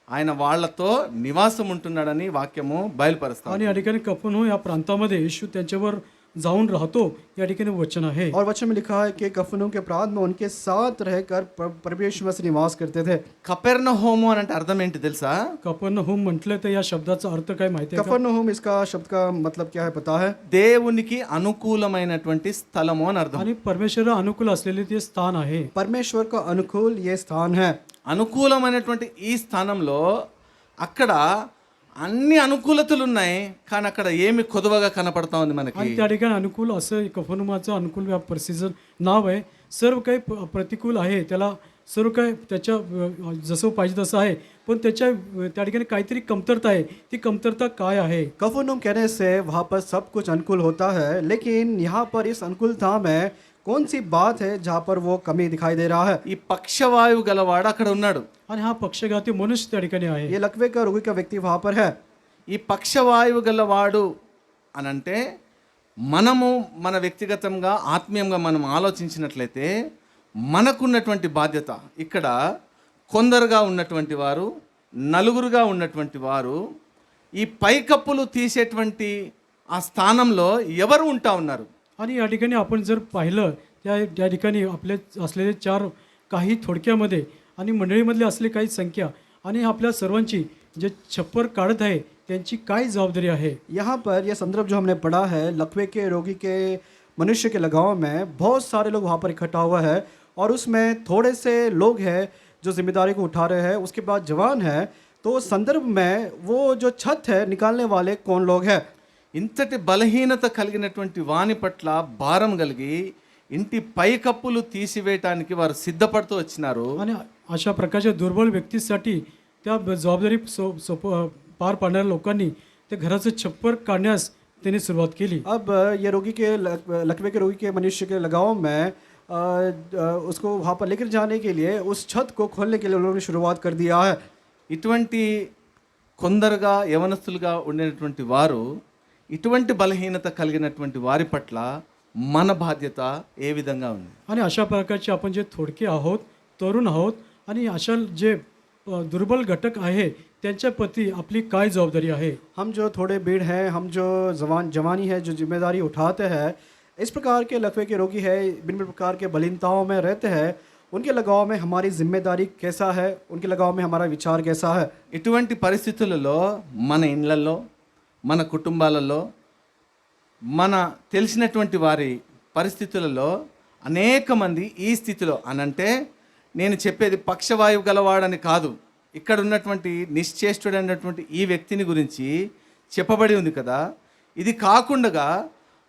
Speaker 1: ఆయన వాళ్ళతో నివాసం ఉంటున్నాడని వాక్యము బయలుపరుస్తాడు.
Speaker 2: आणि या ठिकाणी कफरनहूम या प्रांतामध्ये येशू त्यांच्यावर जाऊन राहतो, या ठिकाणी वचन आहे.
Speaker 3: और वचन में लिखा है कि कफरनहूम के प्रांत में उनके साथ रहकर प्रभु यीशु मसीह निवास करते थे।
Speaker 1: కపెర్నహూము అని అంటే అర్థం ఏంటి తెలుసా?
Speaker 2: कफरनहूम म्हटलं तर या शब्दाचा अर्थ काय माहिती आहे का?
Speaker 3: कफरनहूम इसका शब्द का मतलब क्या है पता है?
Speaker 1: దేవునికి అనుకూలమైనటువంటి స్థలము అని అర్థం.
Speaker 2: आणि परमेश्वर अनुकूल असलेले ते स्थान आहे.
Speaker 3: परमेश्वर का अनुकूल ये स्थान है।
Speaker 1: అనుకూలమైనటువంటి ఈ స్థానంలో అక్కడ అన్ని అనుకూలతలు ఉన్నాయి, కానీ అక్కడ ఏమి కొదువగా కనపడతా ఉంది మనకి.
Speaker 2: आणि त्या ठिकाणी अनुकूल असं कफरनहूमाचं अनुकूल या परिस्थितीचं नाव आहे. सर्व काही प्रतिकूल आहे, त्याला सर्व काही त्याच्या जसं पाहिजे तसं आहे, पण त्याच्या त्या ठिकाणी काहीतरी कमतरता आहे. ती कमतरता काय आहे?
Speaker 3: कफरनहूम कहने से वहाँ पर सब कुछ अनुकूल होता है, लेकिन यहाँ पर इस अनुकूलता में कौन सी बात है जहाँ पर वो कमी दिखाई दे रहा है?
Speaker 1: ఈ పక్షవాయువు గలవాడు అక్కడ ఉన్నాడు.
Speaker 2: आणि हा पक्षघाती मनुष्य त्या ठिकाणी आहे.
Speaker 3: ये लकवे का रोगी का व्यक्ति वहाँ पर है।
Speaker 1: ఈ పక్షవాయువు గలవాడు అనంటే మనము మన వ్యక్తిగతంగా ఆత్మీయంగా మనం ఆలోచించినట్లయితే మనకున్నటువంటి బాధ్యత ఇక్కడ కొందరుగా ఉన్నటువంటి వారు, నలుగురుగా ఉన్నటువంటి వారు ఈ పైకప్పులు తీసేటువంటి ఆ స్థానంలో ఎవరు ఉంటా ఉన్నారు?
Speaker 2: आणि या ठिकाणी आपण जर पाहिलं त्या ठिकाणी आपले असलेले 4 काही थोडक्यामध्ये आणि मंडळीमधले असले काही संख्या आणि आपल्या सर्वांची जे छप्पर काढत आहे त्यांची काय जबाबदारी आहे?
Speaker 3: यहाँ पर यह संदर्भ जो हमने पढ़ा है, लकवे के रोगी के मनुष्य के लगाव में बहुत सारे लोग वहाँ पर इकट्ठा हुआ है, और उसमें थोड़े से लोग हैं जो जिम्मेदारी को उठा रहे हैं, उसके बाद जवान है। तो संदर्भ में वो जो छत है निकालने वाले कौन लोग हैं?
Speaker 1: ఇంతటి బలహీనత కలిగినటువంటి వాని పట్ల భారం కలిగి ఇంటి పైకప్పులు తీసివేయటానికి వారు సిద్ధపడుతూ వచ్చినారు.
Speaker 2: आणि अशा प्रकारच्या दुर्बल व्यक्तीसाठी त्या जबाबदारी पार पाडणाऱ्या लोकांनी ते घराचं छप्पर काढण्यास त्यांनी सुरुवात केली.
Speaker 3: अब ये रोगी के लकवे के रोगी के मनुष्य के लगाव में उसको वहाँ पर लेकर जाने के लिए उस छत को खोलने के लिए उन्होंने शुरुआत कर दिया है।
Speaker 1: ఇటువంటి కొందరుగా యవనస్తులుగా ఉండేటువంటి వారు ఇటువంటి బలహీనత కలిగినటువంటి వారి పట్ల మన బాధ్యత ఏ విధంగా ఉంది?
Speaker 2: आणि अशा प्रकारचे आपण जे थोडके आहोत, तरुण आहोत, आणि अशा जे दुर्बल घटक आहे त्यांच्या प्रती आपली काय जबाबदारी आहे?
Speaker 3: हम जो थोड़े भीड़ हैं, हम जो जवानी है, जो जिम्मेदारी उठाते हैं, इस प्रकार के लकवे के रोगी है, भिन्न प्रकार के बलहीनताओं में रहते हैं, उनके लगाव में हमारी जिम्मेदारी कैसा है, उनके लगाव में हमारा विचार कैसा है?
Speaker 1: ఇటువంటి పరిస్థితులలో మన ఇళ్లలో, మన కుటుంబాలలో, మన తెలిసినటువంటి వారి పరిస్థితులలో అనేక మంది ఈ స్థితిలో అనంటే, నేను చెప్పేది పక్షవాయువు గలవాడని కాదు, ఇక్కడ ఉన్నటువంటి నిశ్చేష్టుడైనటువంటి ఈ వ్యక్తిని గురించి చెప్పబడి ఉంది కదా. ఇది కాకుండా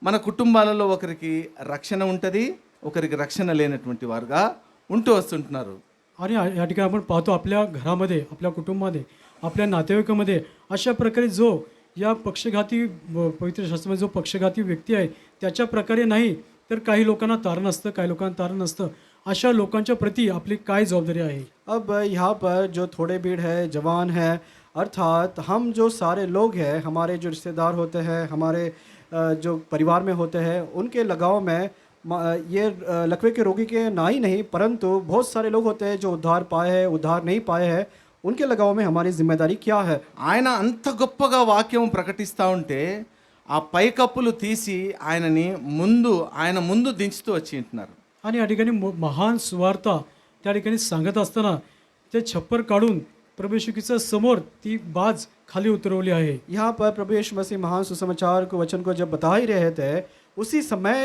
Speaker 1: మన కుటుంబాలలో ఒకరికి రక్షణ ఉంటుంది, ఒకరికి రక్షణ లేనటువంటి వారుగా ఉంటూ వస్తుంటున్నారు.
Speaker 2: आणि या ठिकाणी आपण पाहतो आपल्या घरामध्ये, आपल्या कुटुंबामध्ये, आपल्या नातेवाईकामध्ये अशा प्रकारे जो या पक्षघाती पवित्र शास्त्रामध्ये जो पक्षघाती व्यक्ती आहे त्याच्या प्रकारे नाही तर काही लोकांना तारण असतं, काही लोकांना तारण नसतं. अशा लोकांच्या प्रती आपली काय जबाबदारी आहे?
Speaker 3: अब यहाँ पर जो थोड़े भीड़ है, जवान है, अर्थात हम जो सारे लोग हैं, हमारे जो रिश्तेदार होते हैं, हमारे जो परिवार में होते हैं, उनके लगाव में ये लकवे के रोगी के ना ही नहीं परंतु बहुत सारे लोग होते हैं जो उद्धार पाए हैं, उद्धार नहीं पाए हैं, उनके लगाव में हमारी जिम्मेदारी क्या है।
Speaker 1: ఆయన అంత గొప్పగా వాక్యం ప్రకటిస్తూ ఉంటే ఆ పైకప్పులు తీసి ఆయన ముందు దించుతూ వచ్చి ఉంటున్నారు.
Speaker 2: आणि या ठिकाणी महान सुवार्ता त्या ठिकाणी सांगत असताना ते छप्पर काढून प्रभू येशू ख्रिस्ता समोर ती बाज खाली उतरवली आहे.
Speaker 3: यहाँ पर प्रभु यीशु मसीह महान सुसमाचार को वचन को जब बता ही रहे थे, उसी समय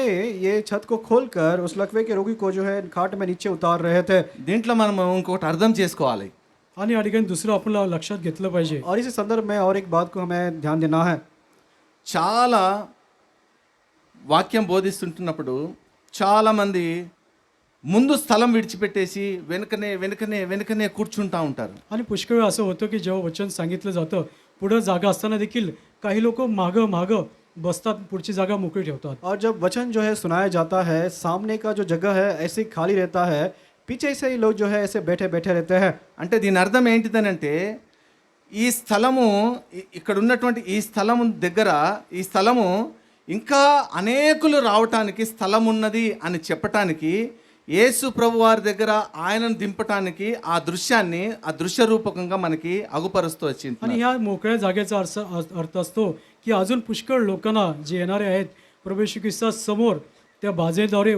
Speaker 3: ये छत को खोलकर उस लकवे के रोगी को जो है खाट में नीचे उतार रहे थे।
Speaker 1: దీంట్లో మనం ఇంకొకటి అర్థం చేసుకోవాలి.
Speaker 2: आणि या ठिकाणी दुसरं आपण लक्षात घेतलं पाहिजे.
Speaker 3: और इसी संदर्भ में और एक बात को हमें ध्यान देना है।
Speaker 1: చాలా వాక్యం బోధిస్తుంటున్నప్పుడు చాలామంది ముందు స్థలం విడిచిపెట్టేసి వెనుకనే కూర్చుంటా ఉంటారు.
Speaker 2: आणि पुष्कळ वेळा असं होतं की जेव्हा वचन सांगितलं जातं पुढं जागा असताना देखील काही लोक मागं बसतात, पुढची जागा मोकळी ठेवतात.
Speaker 3: और जब वचन जो है सुनाया जाता है, सामने का जो जगह है ऐसे ही खाली रहता है, पीछे से ही लोग जो है ऐसे बैठे रहते हैं।
Speaker 1: అంటే దీని అర్థం ఏంటిదనంటే ఈ స్థలము ఇక్కడ ఉన్నటువంటి ఈ స్థలము దగ్గర ఈ స్థలము ఇంకా అనేకులు రావటానికి స్థలం ఉన్నది అని చెప్పటానికి యేసు ప్రభు వారి దగ్గర ఆయనను దింపటానికి ఆ దృశ్య రూపకంగా మనకి అగుపరుస్తూ వచ్చింది.
Speaker 2: आणि ह्या मोकळ्या जागेचा अर्थ असतो की अजून पुष्कळ लोकांना जे येणारे आहेत प्रभू येशू ख्रिस्ता समोर त्या बाजेद्वारे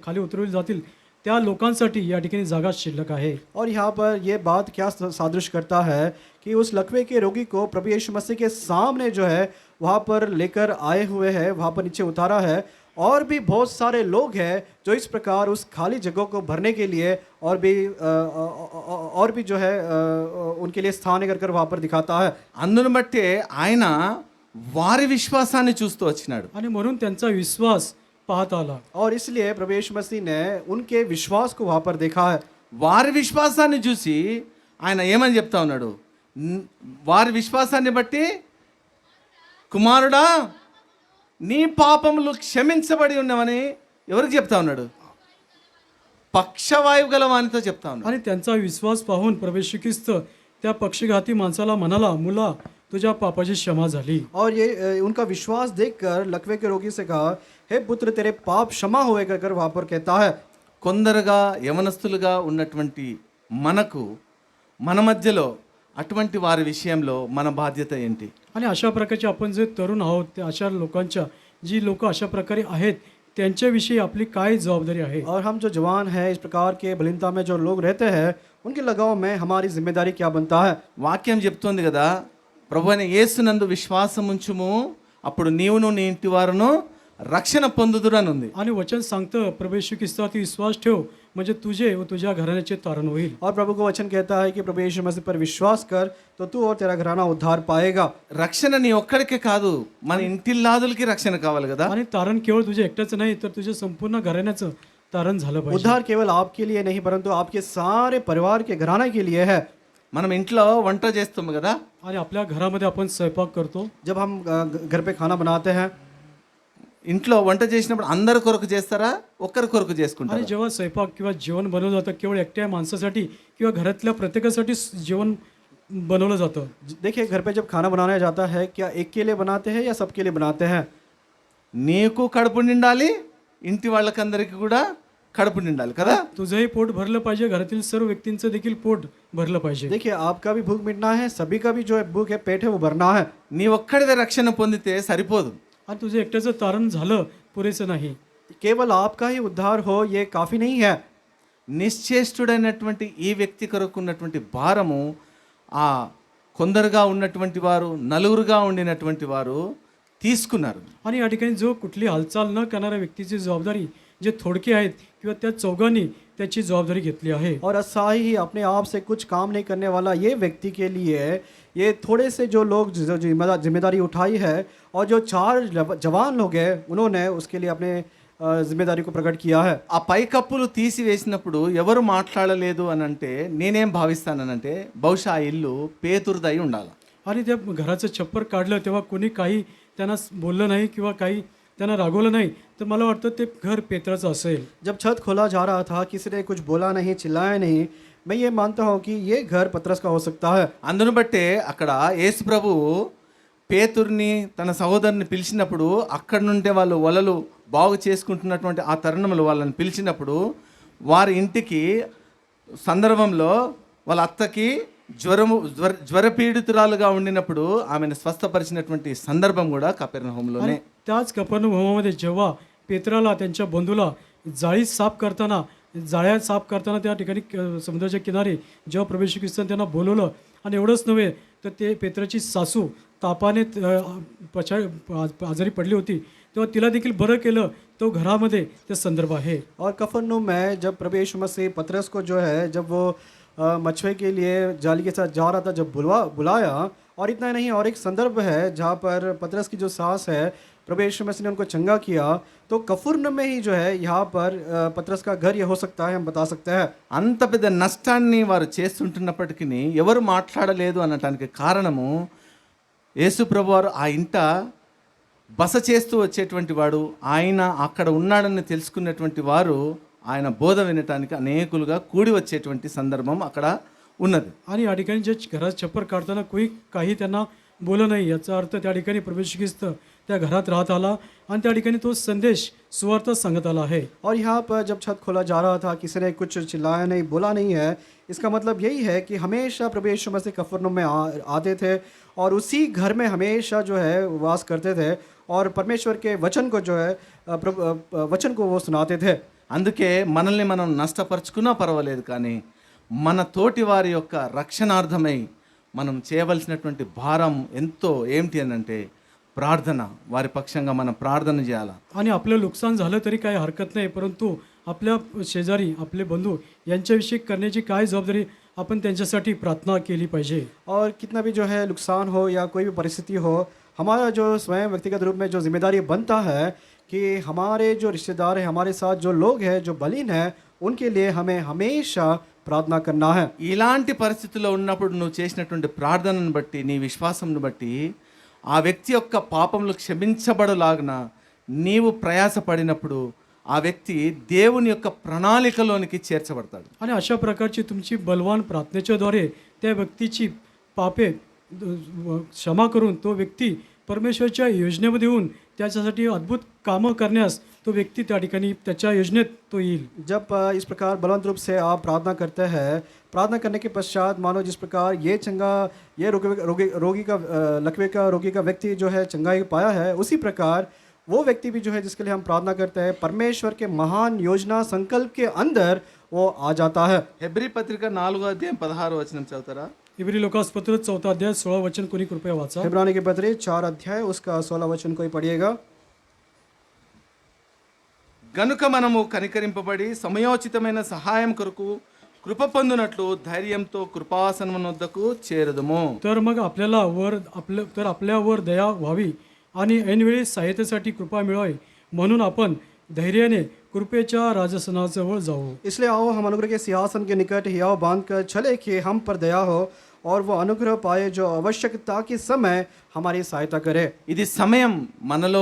Speaker 2: खाली उतरवली जातील त्या लोकांसाठी या ठिकाणी जागा शिल्लक आहे.
Speaker 3: और यहाँ पर ये बात क्या सादृश करता है कि उस लकवे के रोगी को प्रभु यीशु मसीह के सामने जो है वहाँ पर लेकर आए हुए हैं, वहाँ पर नीचे उतारा है। और भी बहुत सारे लोग हैं जो इस प्रकार उस खाली जगह को भरने के लिए और भी जो है उनके लिए स्थान कर वहाँ पर दिखाता है।
Speaker 1: అందును బట్టే ఆయన వారి విశ్వాసాన్ని చూస్తూ వచ్చినాడు.
Speaker 2: आणि म्हणून त्यांचा विश्वास पाहता आला.
Speaker 3: और इसलिए प्रभु यीशु मसीह ने उनके विश्वास को वहाँ पर देखा है।
Speaker 1: వారి విశ్వాసాన్ని చూసి ఆయన ఏమని చెప్తా ఉన్నాడు, వారి విశ్వాసాన్ని బట్టి కుమారుడా నీ పాపములు క్షమించబడి ఉన్నవని ఎవరికి చెప్తా ఉన్నాడు? పక్షవాయువు గల వానితో చెప్తా ఉన్నాడు.
Speaker 2: आणि त्यांचा विश्वास पाहून प्रभू येशू ख्रिस्त त्या पक्षघाती माणसाला म्हणाला, मुला तुझ्या पापाची क्षमा झाली.
Speaker 3: और ये उनका विश्वास देखकर लकवे के रोगी से कहा, हे पुत्र तेरे पाप क्षमा हुए कर वहाँ पर कहता है।
Speaker 1: కొందరుగా యవనస్తులుగా ఉన్నటువంటి మనకు మన మధ్యలో అటువంటి వారి విషయంలో మన బాధ్యత ఏంటి?
Speaker 2: आणि अशा प्रकारचे आपण जे तरुण आहोत त्या अशा लोकांच्या जी लोक अशा प्रकारे आहेत त्यांच्याविषयी आपली काय जबाबदारी आहे?
Speaker 3: और हम जो जवान हैं, इस प्रकार के बलिनता में जो लोग रहते हैं, उनके लगाव में हमारी जिम्मेदारी क्या बनता है?
Speaker 1: వాక్యం చెప్తోంది కదా, ప్రభువైన యేసునందు విశ్వాసం ఉంచుము అప్పుడు నీవును నీ ఇంటి వారును రక్షణ పొందుదురు అని ఉంది.
Speaker 2: आणि वचन सांगतं प्रभू येशू ख्रिस्तावरती विश्वास ठेव म्हणजे तुझे व तुझ्या घराण्याचे तारण होईल.
Speaker 3: और प्रभु को वचन कहता है कि प्रभु यीशु मसीह पर विश्वास कर तो तू और तेरा घराना उद्धार पाएगा।
Speaker 1: రక్షణ నీ ఒక్కడికే కాదు, మన ఇంటిల్లాదులకి రక్షణ కావాలి కదా.
Speaker 2: आणि तारण केवळ तुझ्या एकट्याचं नाही तर तुझ्या संपूर्ण घराण्याचं तारण झालं पाहिजे.
Speaker 3: उद्धार केवल आपके लिए नहीं परंतु आपके सारे परिवार के घराने के लिए है।
Speaker 1: మనం ఇంట్లో వంట చేస్తాం కదా,
Speaker 2: आणि आपल्या घरामध्ये आपण स्वयंपाक करतो.
Speaker 3: जब हम घर पे खाना बनाते हैं,
Speaker 1: ఇంట్లో వంట చేసినప్పుడు అందరి కొరకు చేస్తారా, ఒక్కరి కొరకు చేసుకుంటారా?
Speaker 2: आणि जेव्हा स्वयंपाक किंवा जेवण बनवलं जातं केवळ एकट्या माणसासाठी किंवा घरातल्या प्रत्येकासाठी जेवण बनवलं जातं.
Speaker 3: देखिए घर पे जब खाना बनाया जाता है क्या एक के लिए बनाते हैं या सबके लिए बनाते हैं?
Speaker 1: నీకు కడుపు నిండాలి, ఇంటి వాళ్ళకందరికీ కూడా కడుపు నిండాలి కదా.
Speaker 2: तुझंही पोट भरलं पाहिजे, घरातील सर्व व्यक्तींचं देखील पोट भरलं पाहिजे.
Speaker 3: देखिए आपका भी भूख मिटना है, सभी का भी जो है भूख है, पेट है, वो भरना है।
Speaker 1: నీ ఒక్కడిదే రక్షణ పొందితే సరిపోదు.
Speaker 2: आणि तुझं एकट्याचं तारण झालं पुरेसं नाही.
Speaker 3: केवल आपका ही उद्धार हो ये काफी नहीं है।
Speaker 1: నిశ్చేష్టుడైనటువంటి ఈ వ్యక్తి కొరకు ఉన్నటువంటి భారము ఆ కొందరుగా ఉన్నటువంటి వారు, నలుగురుగా ఉండినటువంటి వారు తీసుకున్నారు.
Speaker 2: आणि या ठिकाणी जो कुठली हालचाल न करणाऱ्या व्यक्तीची जबाबदारी जे थोडके आहेत किंवा त्या चौघांनी त्याची जबाबदारी घेतली आहे.
Speaker 3: और असाई ही अपने आप से कुछ काम नहीं करने वाला ये व्यक्ति के लिए ये थोड़े से जो लोग जिम्मेदारी उठाई है और जो 4 जवान लोग हैं उन्होंने उसके लिए अपने जिम्मेदारी को प्रकट किया है.
Speaker 1: ఆ పైకప్పులు తీసివేసినప్పుడు ఎవరు మాట్లాడలేదు అని అంటే నేనేం భావిస్తానంటే బహుశా ఆ ఇల్లు పేతురుదై ఉండాలి.
Speaker 2: आणि त्या घराचं छप्पर काढलं तेव्हा कोणी काही त्यांना बोललं नाही किंवा काही त्यांना रागवलं नाही तर मला वाटतं ते घर पेत्राचं असेल.
Speaker 3: जब छत खोला जा रहा था किसी ने कुछ बोला नहीं, चिल्लाया नहीं, मैं ये मानता हूँ कि ये घर पतरस का हो सकता है.
Speaker 1: అందును బట్టే అక్కడ యేసు ప్రభు పేతుర్ని తన సహోదరుని పిలిచినప్పుడు అక్కడ నుండే వాళ్ళు వలలు బాగు చేసుకుంటున్నటువంటి ఆ తరుణంలో వాళ్ళని పిలిచినప్పుడు వారి ఇంటికి సందర్భంలో వాళ్ళ అత్తకి జ్వరపీడితురాలుగా ఉండినప్పుడు ఆమెను స్వస్థపరిచినటువంటి సందర్భం కూడా కపెర్నహూములోనే.
Speaker 2: त्याच कफरनहूममध्ये जेव्हा पेत्राला त्यांच्या बंधूला जाळ्या साफ करताना त्या ठिकाणी समुद्राच्या किनारी जेव्हा प्रभू येशू ख्रिस्ताने त्यांना बोलवलं, आणि एवढंच नव्हे तर ते पेत्राची सासू तापाने आजारी पडली होती, तेव्हा तिला देखील बरं केलं. तो घरामध्ये ते संदर्भ आहे.
Speaker 3: और कफरनहूम में जब प्रभु यीशु मसीह पतरस को जो है जब वो मछुए के लिए जाली के साथ जा रहा था, जब बुलाया, और इतना ही नहीं, और एक संदर्भ है जहाँ पर पतरस की जो सास है प्रभु यीशु मसीह ने उनको चंगा किया. तो कफरनहूम में ही जो है यहाँ पर पतरस का घर ये हो सकता है, हम बता सकते हैं.
Speaker 1: అంత పెద్ద నష్టాన్ని వారు చేస్తుంటున్నప్పటికీ ఎవరు మాట్లాడలేదు అనటానికి కారణము యేసు ప్రభువారు ఆ ఇంట బస చేస్తూ వచ్చేటువంటి వాడు, ఆయన అక్కడ ఉన్నాడని తెలుసుకున్నటువంటి వారు ఆయన బోధ వినటానికి అనేకులుగా కూడి వచ్చేటువంటి సందర్భం అక్కడ ఉన్నది.
Speaker 2: आणि या ठिकाणी जे घरात छप्पर काढताना काही त्यांना बोललं नाही, याचा अर्थ त्या ठिकाणी प्रभू येशू ख्रिस्त त्या घरात राहत आला आणि त्या ठिकाणी तो संदेश सुवार्थ सांगत आला आहे.
Speaker 3: और यहाँ पर जब छत खोला जा रहा था, किसी ने कुछ चिल्लाया नहीं, बोला नहीं है. इसका मतलब यही है कि हमेशा प्रभु यीशु मसीह कफरनहूम में आते थे और उसी घर में हमेशा जो है वास करते थे और परमेश्वर के वचन को जो है वचन को वो सुनाते थे.
Speaker 1: అందుకే మనల్ని మనం నష్టపరుచుకున్నా పర్వాలేదు, కానీ మన తోటి వారి యొక్క రక్షణార్థమై మనం చేయవలసినటువంటి భారం ఎంతో ఏమిటి అని అంటే ప్రార్థన. వారి పక్షంగా మనం ప్రార్థన చేయాలి.
Speaker 2: आणि आपलं नुकसान झालं तरी काही हरकत नाही, परंतु आपल्या शेजारी आपले बंधू यांच्याविषयी करण्याची काय जबाबदारी आपण त्यांच्यासाठी प्रार्थना केली पाहिजे.
Speaker 3: और कितना भी जो है नुकसान हो या कोई भी परिस्थिति हो, हमारा जो स्वयं व्यक्तिगत रूप में जो जिम्मेदारी बनता है कि हमारे जो रिश्तेदार हैं, हमारे साथ जो लोग हैं, जो बलीन हैं, उनके लिए हमें हमेशा ప్రార్థన करना है.
Speaker 1: ఇలాంటి పరిస్థితుల్లో ఉన్నప్పుడు నువ్వు చేసినటువంటి ప్రార్థనను బట్టి, నీ విశ్వాసంను బట్టి ఆ వ్యక్తి యొక్క పాపములు క్షమించబడలాగున నీవు ప్రయాసపడినప్పుడు ఆ వ్యక్తి దేవుని యొక్క ప్రణాళికలోనికి చేర్చబడతాడు.
Speaker 2: आणि अशा प्रकारची तुमची बलवान प्रार्थनेच्या द्वारे त्या व्यक्तीची पापे क्षमा करून तो व्यक्ती परमेश्वरच्या योजनेमध्ये येऊन त्याच्यासाठी अद्भुत कामं करण्यास तो व्यक्ती त्या ठिकाणी त्याच्या योजनेत तो येईल.
Speaker 3: जब इस प्रकार बलवंत रूप से आप प्रार्थना करते हैं, प्रार्थना करने के पश्चात मानो जिस प्रकार ये चंगा, ये रोगी का लकवे का रोगी का व्यक्ति जो है चंगाई पाया है, उसी प्रकार वो व्यक्ति भी जो है जिसके लिए हम प्रार्थना करते हैं, परमेश्वर के महान योजना संकल्प के अंदर वो आ जाता है.
Speaker 1: హెబ్రీ పత్రిక 4:16 చదువుతారా?
Speaker 2: इब्री लोकासपत्र 4 अध्याय 16 वचन कोणी कृपया वाचा.
Speaker 3: इब्रानी के पत्र 4 अध्याय उसका 16 वचन कोई पढ़िएगा.
Speaker 1: గనుక మనము కనికరింపబడి సమయోచితమైన సహాయం కొరకు కృప పొందునట్లు ధైర్యంతో కృపాసనమునొద్దకు చేరుదుము.
Speaker 2: तर मग आपल्यावर दया व्हावी आणि ऐनवेळी सहायतेसाठी कृपा मिळावी म्हणून आपण धैर्याने कृपेच्या राजसनाजवळ जाऊ.
Speaker 3: इसलिए आओ हम अनुग्रह के सिंहासन के निकट हियाव बांध कर चले कि हम पर दया हो और वो अनुग्रह पाए जो आवश्यकता के समय हमारी सहायता करे.
Speaker 1: ఇది సమయం మనలో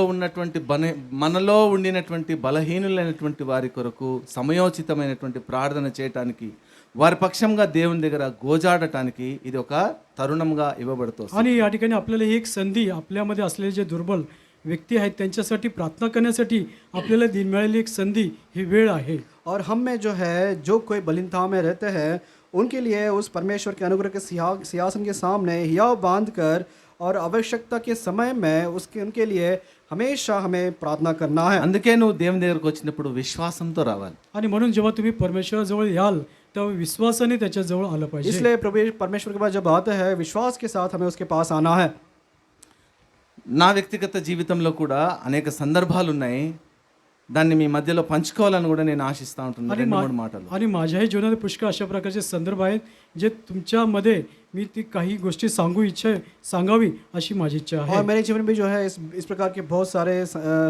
Speaker 1: ఉండినటువంటి బలహీనులైనటువంటి వారి కొరకు సమయోచితమైనటువంటి ప్రార్థన చేయటానికి, వారి పక్షంగా దేవుని దగ్గర గోజాడటానికి ఇది ఒక తరుణంగా ఇవ్వబడుతుంది.
Speaker 2: आणि या ठिकाणी आपल्याला ही एक संधी, आपल्यामध्ये असलेले जे दुर्बल व्यक्ती आहेत त्यांच्यासाठी प्रार्थना करण्यासाठी आपल्याला मिळालेली एक संधी, ही वेळ आहे.
Speaker 3: और हम में जो है जो कोई बलिनता में रहते हैं, उनके लिए उस परमेश्वर के अनुग्रह के सिंहासन के सामने हियाव बांध कर और आवश्यकता के समय में उनके लिए हमेशा हमें प्रार्थना करना है.
Speaker 1: అందుకే నువ్వు దేవుని దగ్గరకు వచ్చినప్పుడు విశ్వాసంతో రావాలి.
Speaker 2: आणि म्हणून जेव्हा तुम्ही परमेश्वराजवळ याल तेव्हा विश्वासाने त्याच्याजवळ आलं पाहिजे.
Speaker 3: इसलिए प्रभु परमेश्वर के पास जब आते हैं, विश्वास के साथ हमें उसके पास आना है.
Speaker 1: నా వ్యక్తిగత జీవితంలో కూడా అనేక సందర్భాలు ఉన్నాయి. దాన్ని మీ మధ్యలో పంచుకోవాలని కూడా నేను ఆశిస్తూ ఉంటున్నాను. 2-3 మాటలు.
Speaker 2: आणि माझ्याही जीवनात पुष्कळ अशा प्रकारचे संदर्भ आहेत जे तुमच्यामध्ये मी ती काही गोष्टी सांगावी अशी माझी इच्छा आहे.
Speaker 3: और मेरे जीवन में जो है इस प्रकार के बहुत सारे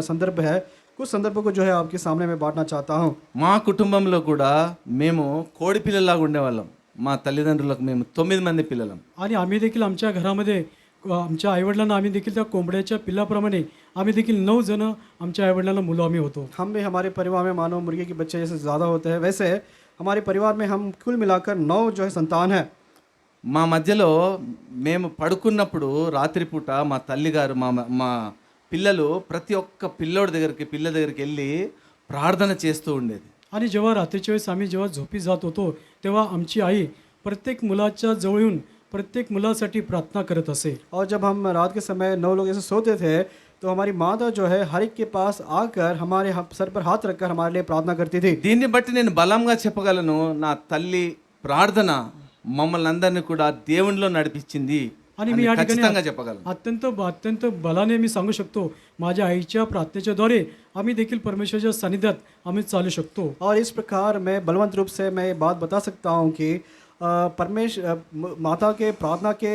Speaker 3: संदर्भ है. कुछ संदर्भों को जो है आपके सामने मैं बांटना चाहता हूँ.
Speaker 1: మా కుటుంబంలో కూడా మేము కోడి పిల్లలాగా ఉండేవాళ్ళం. మా తల్లిదండ్రులకు మేము 9 మంది పిల్లలం.
Speaker 2: आणि आम्ही देखील आमच्या घरामध्ये आमच्या आईवडिलांना आम्ही देखील त्या कोंबड्याच्या पिल्लाप्रमाणे आम्ही देखील 9 जण आमच्या आईवडिलांना मुलं आम्ही होतो.
Speaker 3: हम भी हमारे परिवार में मानो मुर्गे के बच्चे जैसे ज़्यादा होते हैं, वैसे हमारे परिवार में हम कुल मिलाकर 9 जो है संतान है.
Speaker 1: మా మధ్యలో మేము పడుకున్నప్పుడు రాత్రిపూట మా తల్లిగారు మా పిల్లలు ప్రతి ఒక్క పిల్ల దగ్గరికి వెళ్ళి ప్రార్థన చేస్తూ ఉండేది.
Speaker 2: आणि जेव्हा रात्रीच्या वेळेस आम्ही जेव्हा झोपी जात होतो तेव्हा आमची आई प्रत्येक मुलाच्या जवळ येऊन प्रत्येक मुलासाठी प्रार्थना करत असे.
Speaker 3: और जब हम रात के समय 9 लोग ऐसे सोते थे तो हमारी माता जो है हर एक के पास आकर हमारे सर पर हाथ रखकर हमारे लिए प्रार्थना करती थी.
Speaker 1: దీన్ని బట్టి నేను బలంగా చెప్పగలను, నా తల్లి ప్రార్థన మమ్మల్ని అందరినీ కూడా దేవునిలో నడిపించింది
Speaker 2: आणि
Speaker 1: అని
Speaker 2: मी या
Speaker 1: ఖచ్చితంగా
Speaker 2: ठिकाणी
Speaker 1: చెప్పగలను.
Speaker 2: अत्यंत बलाने मी सांगू शकतो, माझ्या आईच्या प्रार्थनेच्या द्वारे आम्ही देखील परमेश्वराच्या सानिध्यात आम्ही चालू शकतो.
Speaker 3: और इस प्रकार मैं बलवंत रूप से मैं ये बात बता सकता हूँ कि माता के प्रार्थना के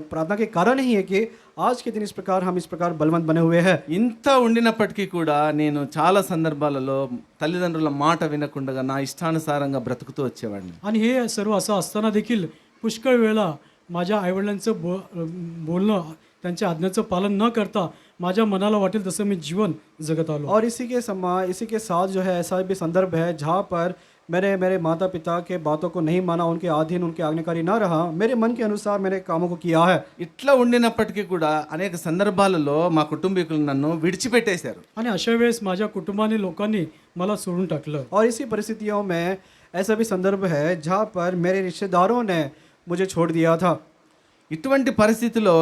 Speaker 3: प्रार्थना के कारण ही है कि आज के दिन इस प्रकार हम इस प्रकार बलवंत बने हुए हैं.
Speaker 1: ఇంత ఉండినప్పటికీ కూడా నేను చాలా సందర్భాలలో తల్లిదండ్రుల మాట వినకుండా నా ఇష్టానుసారంగా బ్రతుకుతూ వచ్చేవాడిని.
Speaker 2: आणि हे सर्व असं असताना देखील पुष्कळ वेळा माझ्या आईवडिलांचं बोलणं, त्यांच्या आज्ञाचं पालन न करता माझ्या मनाला वाटेल तसं मी जीवन जगत आलो.
Speaker 3: और इसी के साथ जो है ऐसा भी संदर्भ है जहाँ पर मेरे माता पिता के बातों को नहीं माना, उनके अधीन उनके आज्ञाकारी ना रहा, मेरे मन के अनुसार मेरे कामों को किया है.
Speaker 1: ఇట్లా ఉండినప్పటికీ కూడా అనేక సందర్భాలలో మా కుటుంబీకులు నన్ను విడిచిపెట్టేశారు.
Speaker 2: आणि अशा वेळेस माझ्या कुटुंबाने लोकांनी मला सोडून टाकलं.
Speaker 3: और इसी परिस्थितियों में ऐसा भी संदर्भ है जहाँ पर मेरे रिश्तेदारों ने मुझे छोड़ दिया था.
Speaker 1: ఇటువంటి పరిస్థితిలో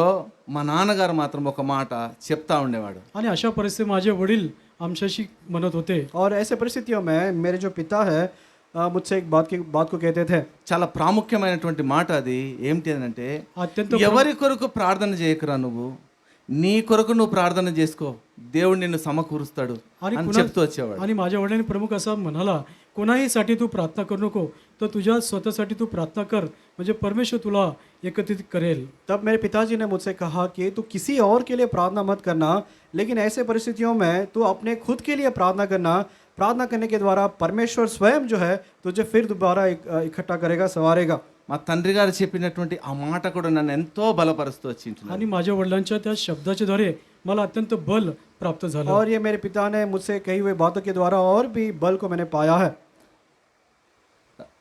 Speaker 1: మా నాన్నగారు మాత్రం ఒక మాట చెప్తా ఉండేవాడు.
Speaker 2: आणि अशा परिस्थितीत माझे वडील आमच्याशी म्हणत होते.
Speaker 3: और ऐसे परिस्थितियों में मेरे जो पिता है मुझसे एक बात को कहते थे.
Speaker 1: చాలా ప్రాముఖ్యమైనటువంటి మాట అది. ఏమిటి అని అంటే,
Speaker 2: अत्यंत
Speaker 1: ఎవరి కొరకు ప్రార్థన చేయకురా, నువ్వు నీ కొరకు నువ్వు ప్రార్థన చేసుకో, దేవుడు నిన్ను సమకూరుస్తాడు
Speaker 2: आणि
Speaker 1: అని
Speaker 2: कुणा-
Speaker 1: చెప్తూ వచ్చేవాడు.
Speaker 2: आणि माझ्या वडिलांनी प्रमुख असा म्हणाला, कोणाहीसाठी तू प्रार्थना करू नको, तर तुझ्या स्वतःसाठी तू प्रार्थना कर, म्हणजे परमेश्वर तुला एकत्रित करेल.
Speaker 3: तब मेरे पिताजी ने मुझसे कहा कि तू किसी और के लिए प्रार्थना मत करना, लेकिन ऐसे परिस्थितियों में तू अपने खुद के लिए प्रार्थना करना. प्रार्थना करने के द्वारा परमेश्वर स्वयं जो है तुझे फिर दोबारा इकट्ठा करेगा, संवारेगा.
Speaker 1: మా తండ్రి గారు చెప్పినటువంటి ఆ మాట కూడా నన్ను ఎంతో బలపరుస్తూ వచ్చింది.
Speaker 2: आणि माझ्या वडिलांच्या त्या शब्दाच्या द्वारे मला अत्यंत बल प्राप्त झालं.
Speaker 3: और ये मेरे पिता ने मुझसे कही हुई बातों के द्वारा और भी बल को मैंने पाया है.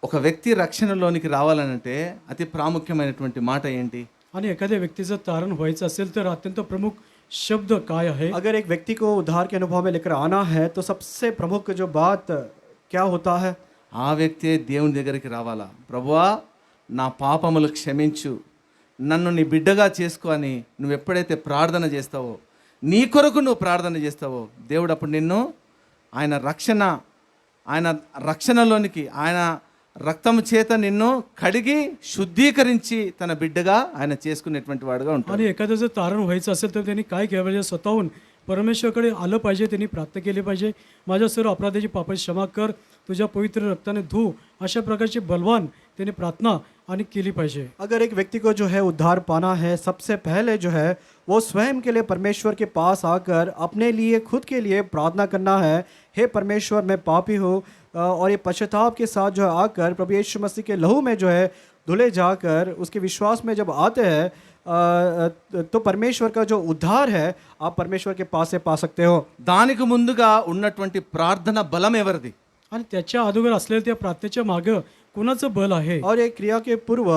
Speaker 1: ఒక వ్యక్తి రక్షణలోనికి రావాలనంటే అతి ప్రాముఖ్యమైనటువంటి మాట ఏంటి?
Speaker 2: आणि एखाद्या व्यक्तीचं तारण व्हायचं असेल तर अत्यंत प्रमुख शब्द काय आहे?
Speaker 3: अगर एक व्यक्ति को उद्धार के अनुभव में लेकर आना है तो सबसे प्रमुख जो बात क्या होता है?
Speaker 1: ఆ వ్యక్తే దేవుని దగ్గరికి రావాలా. ప్రభువా, నా పాపములు క్షమించు, నన్ను నీ బిడ్డగా చేసుకో అని నువ్వు ఎప్పుడైతే ప్రార్థన చేస్తావో, నీ కొరకు నువ్వు ప్రార్థన చేస్తావో, దేవుడు అప్పుడు నిన్ను ఆయన రక్షణలోనికి ఆయన రక్తము చేత నిన్ను కడిగి శుద్ధీకరించి తన బిడ్డగా ఆయన చేసుకునేటువంటి వాడుగా ఉంటాడు.
Speaker 2: आणि एखादं जर तारण व्हायचं असेल तर त्यांनी काय केलं पाहिजे? स्वतःहून परमेश्वराकडे आलं पाहिजे, त्यांनी प्रार्थना केली पाहिजे, माझ्या सर्व अपराधाची पापाची क्षमा कर, तुझ्या पवित्र रक्ताने धू, अशा प्रकारची बलवान त्यांनी प्रार्थना आणि केली पाहिजे.
Speaker 3: अगर एक व्यक्ति को जो है उद्धार पाना है, सबसे पहले जो है वो स्वयं के लिए परमेश्वर के पास आकर अपने लिए खुद के लिए प्रार्थना करना है. हे परमेश्वर, मैं पापी हूँ, और ये पश्चाताप के साथ जो है आकर प्रभु यीशु मसीह के लहू में जो है धुले जाकर उसके विश्वास में जब आते हैं तो परमेश्वर का जो उद्धार है आप परमेश्वर के पास से पा सकते हो.
Speaker 1: దానికి ముందుగా ఉన్నటువంటి ప్రార్థన బలం ఎవరిది?
Speaker 2: आणि त्याच्या अगोदर असलेल्या त्या प्रार्थनेच्या मागं कुणाचं बल आहे?
Speaker 3: और एक क्रिया के पूर्व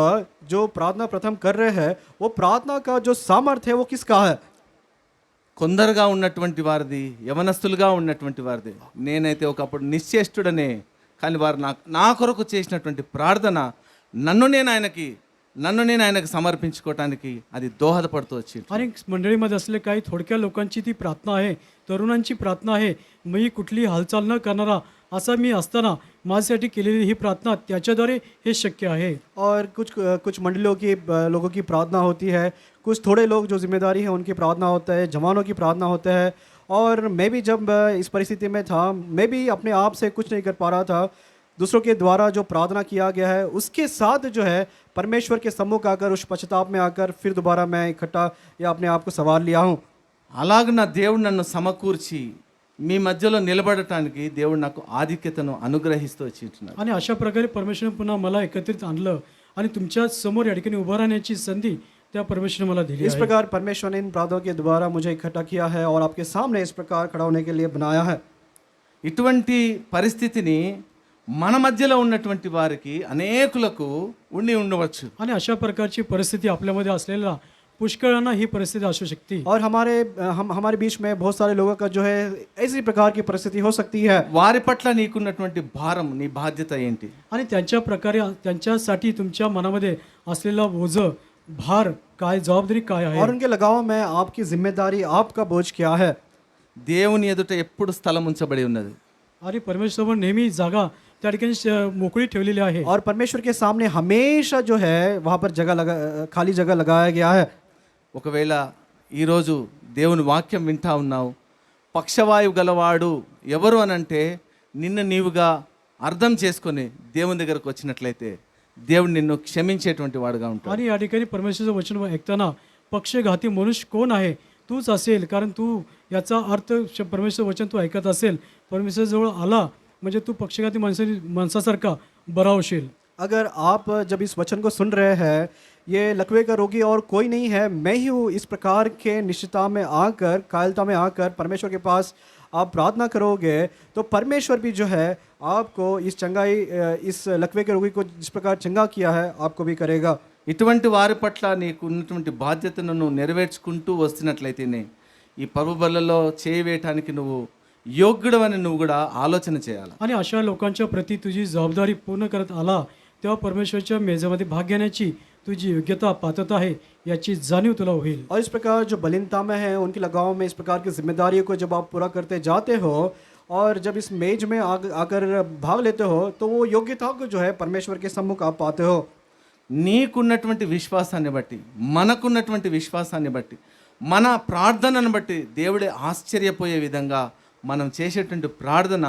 Speaker 3: जो प्रार्थना प्रथम कर रहे हैं वो प्रार्थना का जो सामर्थ्य है वो किसका है?
Speaker 1: కొందరుగా ఉన్నటువంటి వారిది, యవనస్తులుగా ఉన్నటువంటి వారిది. నేనైతే ఒకప్పుడు నిశ్చేష్టుడనే, కానీ వారు నా కొరకు చేసినటువంటి ప్రార్థన నన్ను నేను ఆయనకి సమర్పించుకోవటానికి అది దోహదపడుతూ వచ్చింది.
Speaker 2: आणि मंडळीमध्ये असले काही थोडक्या लोकांची ती प्रार्थना आहे, तरुणांची प्रार्थना आहे, मी कुठली हालचाल न करणारा असा मी असताना माझ्यासाठी केलेली ही प्रार्थना, त्याच्याद्वारे हे शक्य आहे.
Speaker 3: और कुछ मंडलियों की लोगों की प्रार्थना होती है, कुछ थोड़े लोग जो जिम्मेदारी है उनकी प्रार्थना होता है, जवानों की प्रार्थना होता है. और मैं भी जब इस परिस्थिति में था, मैं भी अपने आप से कुछ नहीं कर पा रहा था, दूसरों के द्वारा जो प्रार्थना किया गया है उसके साथ जो है परमेश्वर के सम्मुख आकर उस पश्चाताप में आकर फिर दोबारा मैं इकट्ठा या अपने आप को संवार लिया हूँ.
Speaker 1: అలాగ నా దేవుడు నన్ను సమకూర్చి మీ మధ్యలో నిలబడటానికి దేవుడు నాకు ఆధిక్యతను అనుగ్రహిస్తూ వచ్చింటున్నాడు.
Speaker 2: आणि अशा प्रकारे परमेश्वरने पुन्हा मला एकत्रित आणलं आणि तुमच्या समोर या ठिकाणी उभं राहण्याची संधी त्या परमेश्वरने मला दिली
Speaker 3: इस
Speaker 2: आहे.
Speaker 3: प्रकार परमेश्वर ने इन प्रार्थनाओं के द्वारा मुझे इकट्ठा किया है और आपके सामने इस प्रकार खड़ा होने के लिए बनाया है.
Speaker 1: ఇటువంటి పరిస్థితిని మన మధ్యలో ఉన్నటువంటి వారికి అనేకులకు ఉండవచ్చు.
Speaker 2: आणि अशा प्रकारची परिस्थिती आपल्यामध्ये असलेल्या पुष्कळांना ही परिस्थिती असू शकते
Speaker 3: और हमारे बीच में बहुत सारे लोगों का जो है ऐसी प्रकार की परिस्थिति हो सकती है।
Speaker 1: వారి పట్ల నీకున్నటువంటి భారం, నీ బాధ్యత ఏంటి?
Speaker 2: आणि त्यांच्या प्रकारे त्यांच्यासाठी तुमच्या मनामध्ये असलेला ओझ, भार काय, जबाबदारी काय आहे?
Speaker 3: और उनके लगाव में आपकी जिम्मेदारी, आपका बोझ क्या है?
Speaker 1: దేవుని ఎదుట ఎప్పుడు స్థలం ఉంచబడి ఉన్నది.
Speaker 2: आणि परमेश्वर नेहमी जागा त्या ठिकाणी मोकळी ठेवलेली आहे.
Speaker 3: और परमेश्वर के सामने हमेशा जो है वहाँ पर खाली जगह लगाया गया है।
Speaker 1: ఒకవేళ ఈరోజు దేవుని వాక్యం వింటా ఉన్నావు, పక్షవాయువు గలవాడు ఎవరు అనంటే నిన్ను నీవుగా అర్థం చేసుకొని దేవుని దగ్గరకు వచ్చినట్లయితే దేవుడు నిన్ను క్షమించేటువంటి వాడుగా ఉంటాడు.
Speaker 2: आणि या ठिकाणी परमेश्वराचं वचन ऐकताना पक्षघाती मनुष्य कोण आहे? तूच असेल, कारण तू याचा अर्थ परमेश्वर वचन तू ऐकत असेल, परमेश्वराजवळ आला म्हणजे तू पक्षघाती माणसासारखा बरा होशील.
Speaker 3: अगर आप जब इस वचन को सुन रहे हैं, ये लकवे का रोगी और कोई नहीं है, मैं ही हूँ, इस प्रकार के निश्चितता में आकर, कायलता में आकर परमेश्वर के पास आप प्रार्थना करोगे तो परमेश्वर भी जो है आपको इस लकवे के रोगी को जिस प्रकार चंगा किया है आपको भी करेगा।
Speaker 1: ఇటువంటి వారి పట్ల నీకు ఉన్నటువంటి బాధ్యతను నువ్వు నెరవేర్చుకుంటూ వస్తున్నట్లయితేనే ఈ పరువు బలలో చేయవేయటానికి నువ్వు योग्य అని నువ్వు కూడా ఆలోచన చేయాలి.
Speaker 2: आणि अशा लोकांच्या प्रती तुझी जबाबदारी पूर्ण करत आला तेव्हा परमेश्वरच्या मेजामध्ये भाग घेण्याची तुझी योग्यता, पात्रता आहे याची जाणीव तुला होईल.
Speaker 3: और इस प्रकार जो बलीनता में है उनकी लगाव में इस प्रकार की जिम्मेदारियों को जब आप पूरा करते जाते हो और जब इस मेज में आकर भाग लेते हो तो वो योग्यता को जो है परमेश्वर के सम्मुख आप पाते हो।
Speaker 1: నీకున్నటువంటి విశ్వాసాన్ని బట్టి, మనకున్నటువంటి విశ్వాసాన్ని బట్టి, మన ప్రార్థనను బట్టి దేవుడే ఆశ్చర్యపోయే విధంగా మనం చేసేటువంటి ప్రార్థన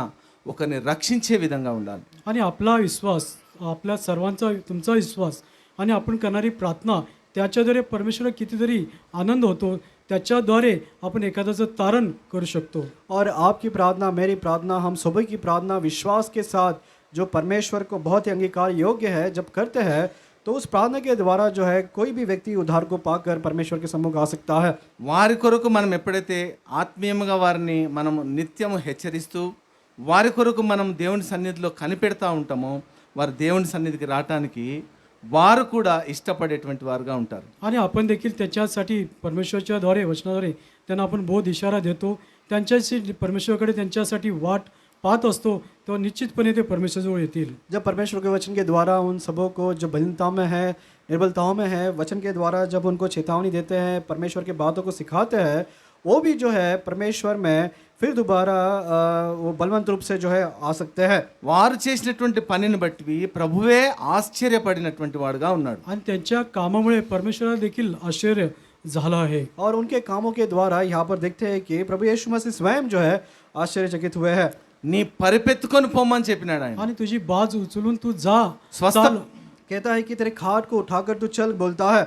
Speaker 1: ఒకరిని రక్షించే విధంగా ఉండాలి.
Speaker 2: आणि आपला विश्वास, आपल्या सर्वांचा, तुमचा विश्वास आणि आपण करणारी प्रार्थना त्याच्याद्वारे परमेश्वर कितीतरी आनंद होतो, त्याच्याद्वारे आपण एखाद्याचं तारण करू शकतो.
Speaker 3: और आपकी प्रार्थना, मेरी प्रार्थना, हम सभी की प्रार्थना विश्वास के साथ जो परमेश्वर को बहुत ही अंगीकार योग्य है जब करते हैं तो उस प्रार्थना के द्वारा जो है कोई भी व्यक्ति उद्धार को पाकर परमेश्वर के सम्मुख आ सकता है।
Speaker 1: వారి కొరకు మనం ఎప్పుడైతే ఆత్మీయంగా వారిని మనం నిత్యము హెచ్చరిస్తూ వారి కొరకు మనం దేవుని సన్నిధిలో కనిపెడతా ఉంటామో వారు దేవుని సన్నిధికి రావటానికి వారు కూడా ఇష్టపడేటువంటి వారుగా ఉంటారు.
Speaker 2: आणि आपण देखील त्याच्यासाठी परमेश्वरच्या द्वारे, वचनाद्वारे त्यांना आपण बोध इशारा देतो. त्यांच्याशी परमेश्वराकडे त्यांच्यासाठी वाट पाहत असतो तेव्हा निश्चितपणे ते परमेश्वराजवळ येतील.
Speaker 3: जब परमेश्वर के वचन के द्वारा उन सबों को जो बलीनता में है, निर्बलताओं में है, वचन के द्वारा जब उनको चेतावनी देते हैं, परमेश्वर की बातों को सिखाते हैं, वो भी जो है परमेश्वर में फिर दोबारा वो बलवंत रूप से जो है आ सकते हैं.
Speaker 1: వారు చేసినటువంటి పనిని బట్టి ప్రభువే ఆశ్చర్యపడినటువంటి వాడుగా ఉన్నాడు.
Speaker 2: आणि त्यांच्या कामामुळे परमेश्वराला देखील आश्चर्य झालं आहे.
Speaker 3: और उनके कामों के द्वारा यहाँ पर देखते हैं कि प्रभु यीशु मसीह स्वयं जो है आश्चर्यचकित हुए हैं.
Speaker 1: నీ పరిపెత్తుకొని పొమ్మని చెప్పినాడు ఆయన.
Speaker 2: आणि तुझी बाज उचलून तू जा,
Speaker 1: స్వస్థ
Speaker 2: चाल.
Speaker 3: कहता है कि तेरे खाट को उठाकर तू चल, बोलता है.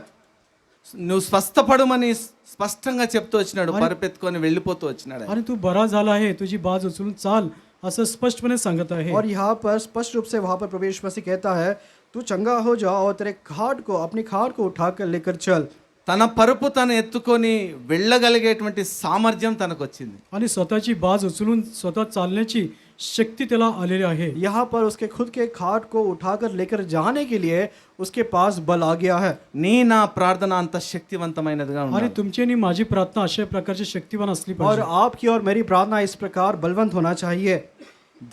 Speaker 1: నువ్వు స్వస్థపడమని స్పష్టంగా చెప్తూ వచ్చినాడు, పరిపెత్తుకొని వెళ్ళిపోతూ వచ్చినాడు ఆయన.
Speaker 2: आणि तू बरा झाला आहे, तुझी बाज उचलून चाल असं स्पष्टपणे सांगत आहे.
Speaker 3: और यहाँ पर स्पष्ट रूप से वहाँ पर प्रभु यीशु मसीह कहता है तू चंगा हो जा और तेरे खाट को, अपनी खाट को उठाकर लेकर चल.
Speaker 1: తన పరుపు తను ఎత్తుకొని వెళ్ళగలిగేటువంటి సామర్థ్యం తనకు వచ్చింది.
Speaker 2: आणि स्वतःची बाज उचलून स्वतः चालण्याची शक्ती त्याला आलेली आहे.
Speaker 3: यहाँ पर उसके खुद के खाट को उठाकर लेकर जाने के लिए उसके पास बल आ गया है.
Speaker 1: నీ నా ప్రార్థన అంత శక్తివంతమైనదిగా
Speaker 2: आणि
Speaker 1: ఉండాలి.
Speaker 2: तुमची आणि माझी प्रार्थना अशा प्रकारची शक्तिवान असली
Speaker 3: और
Speaker 2: पाहिजे.
Speaker 3: आपकी और मेरी प्रार्थना इस प्रकार बलवंत होना चाहिए.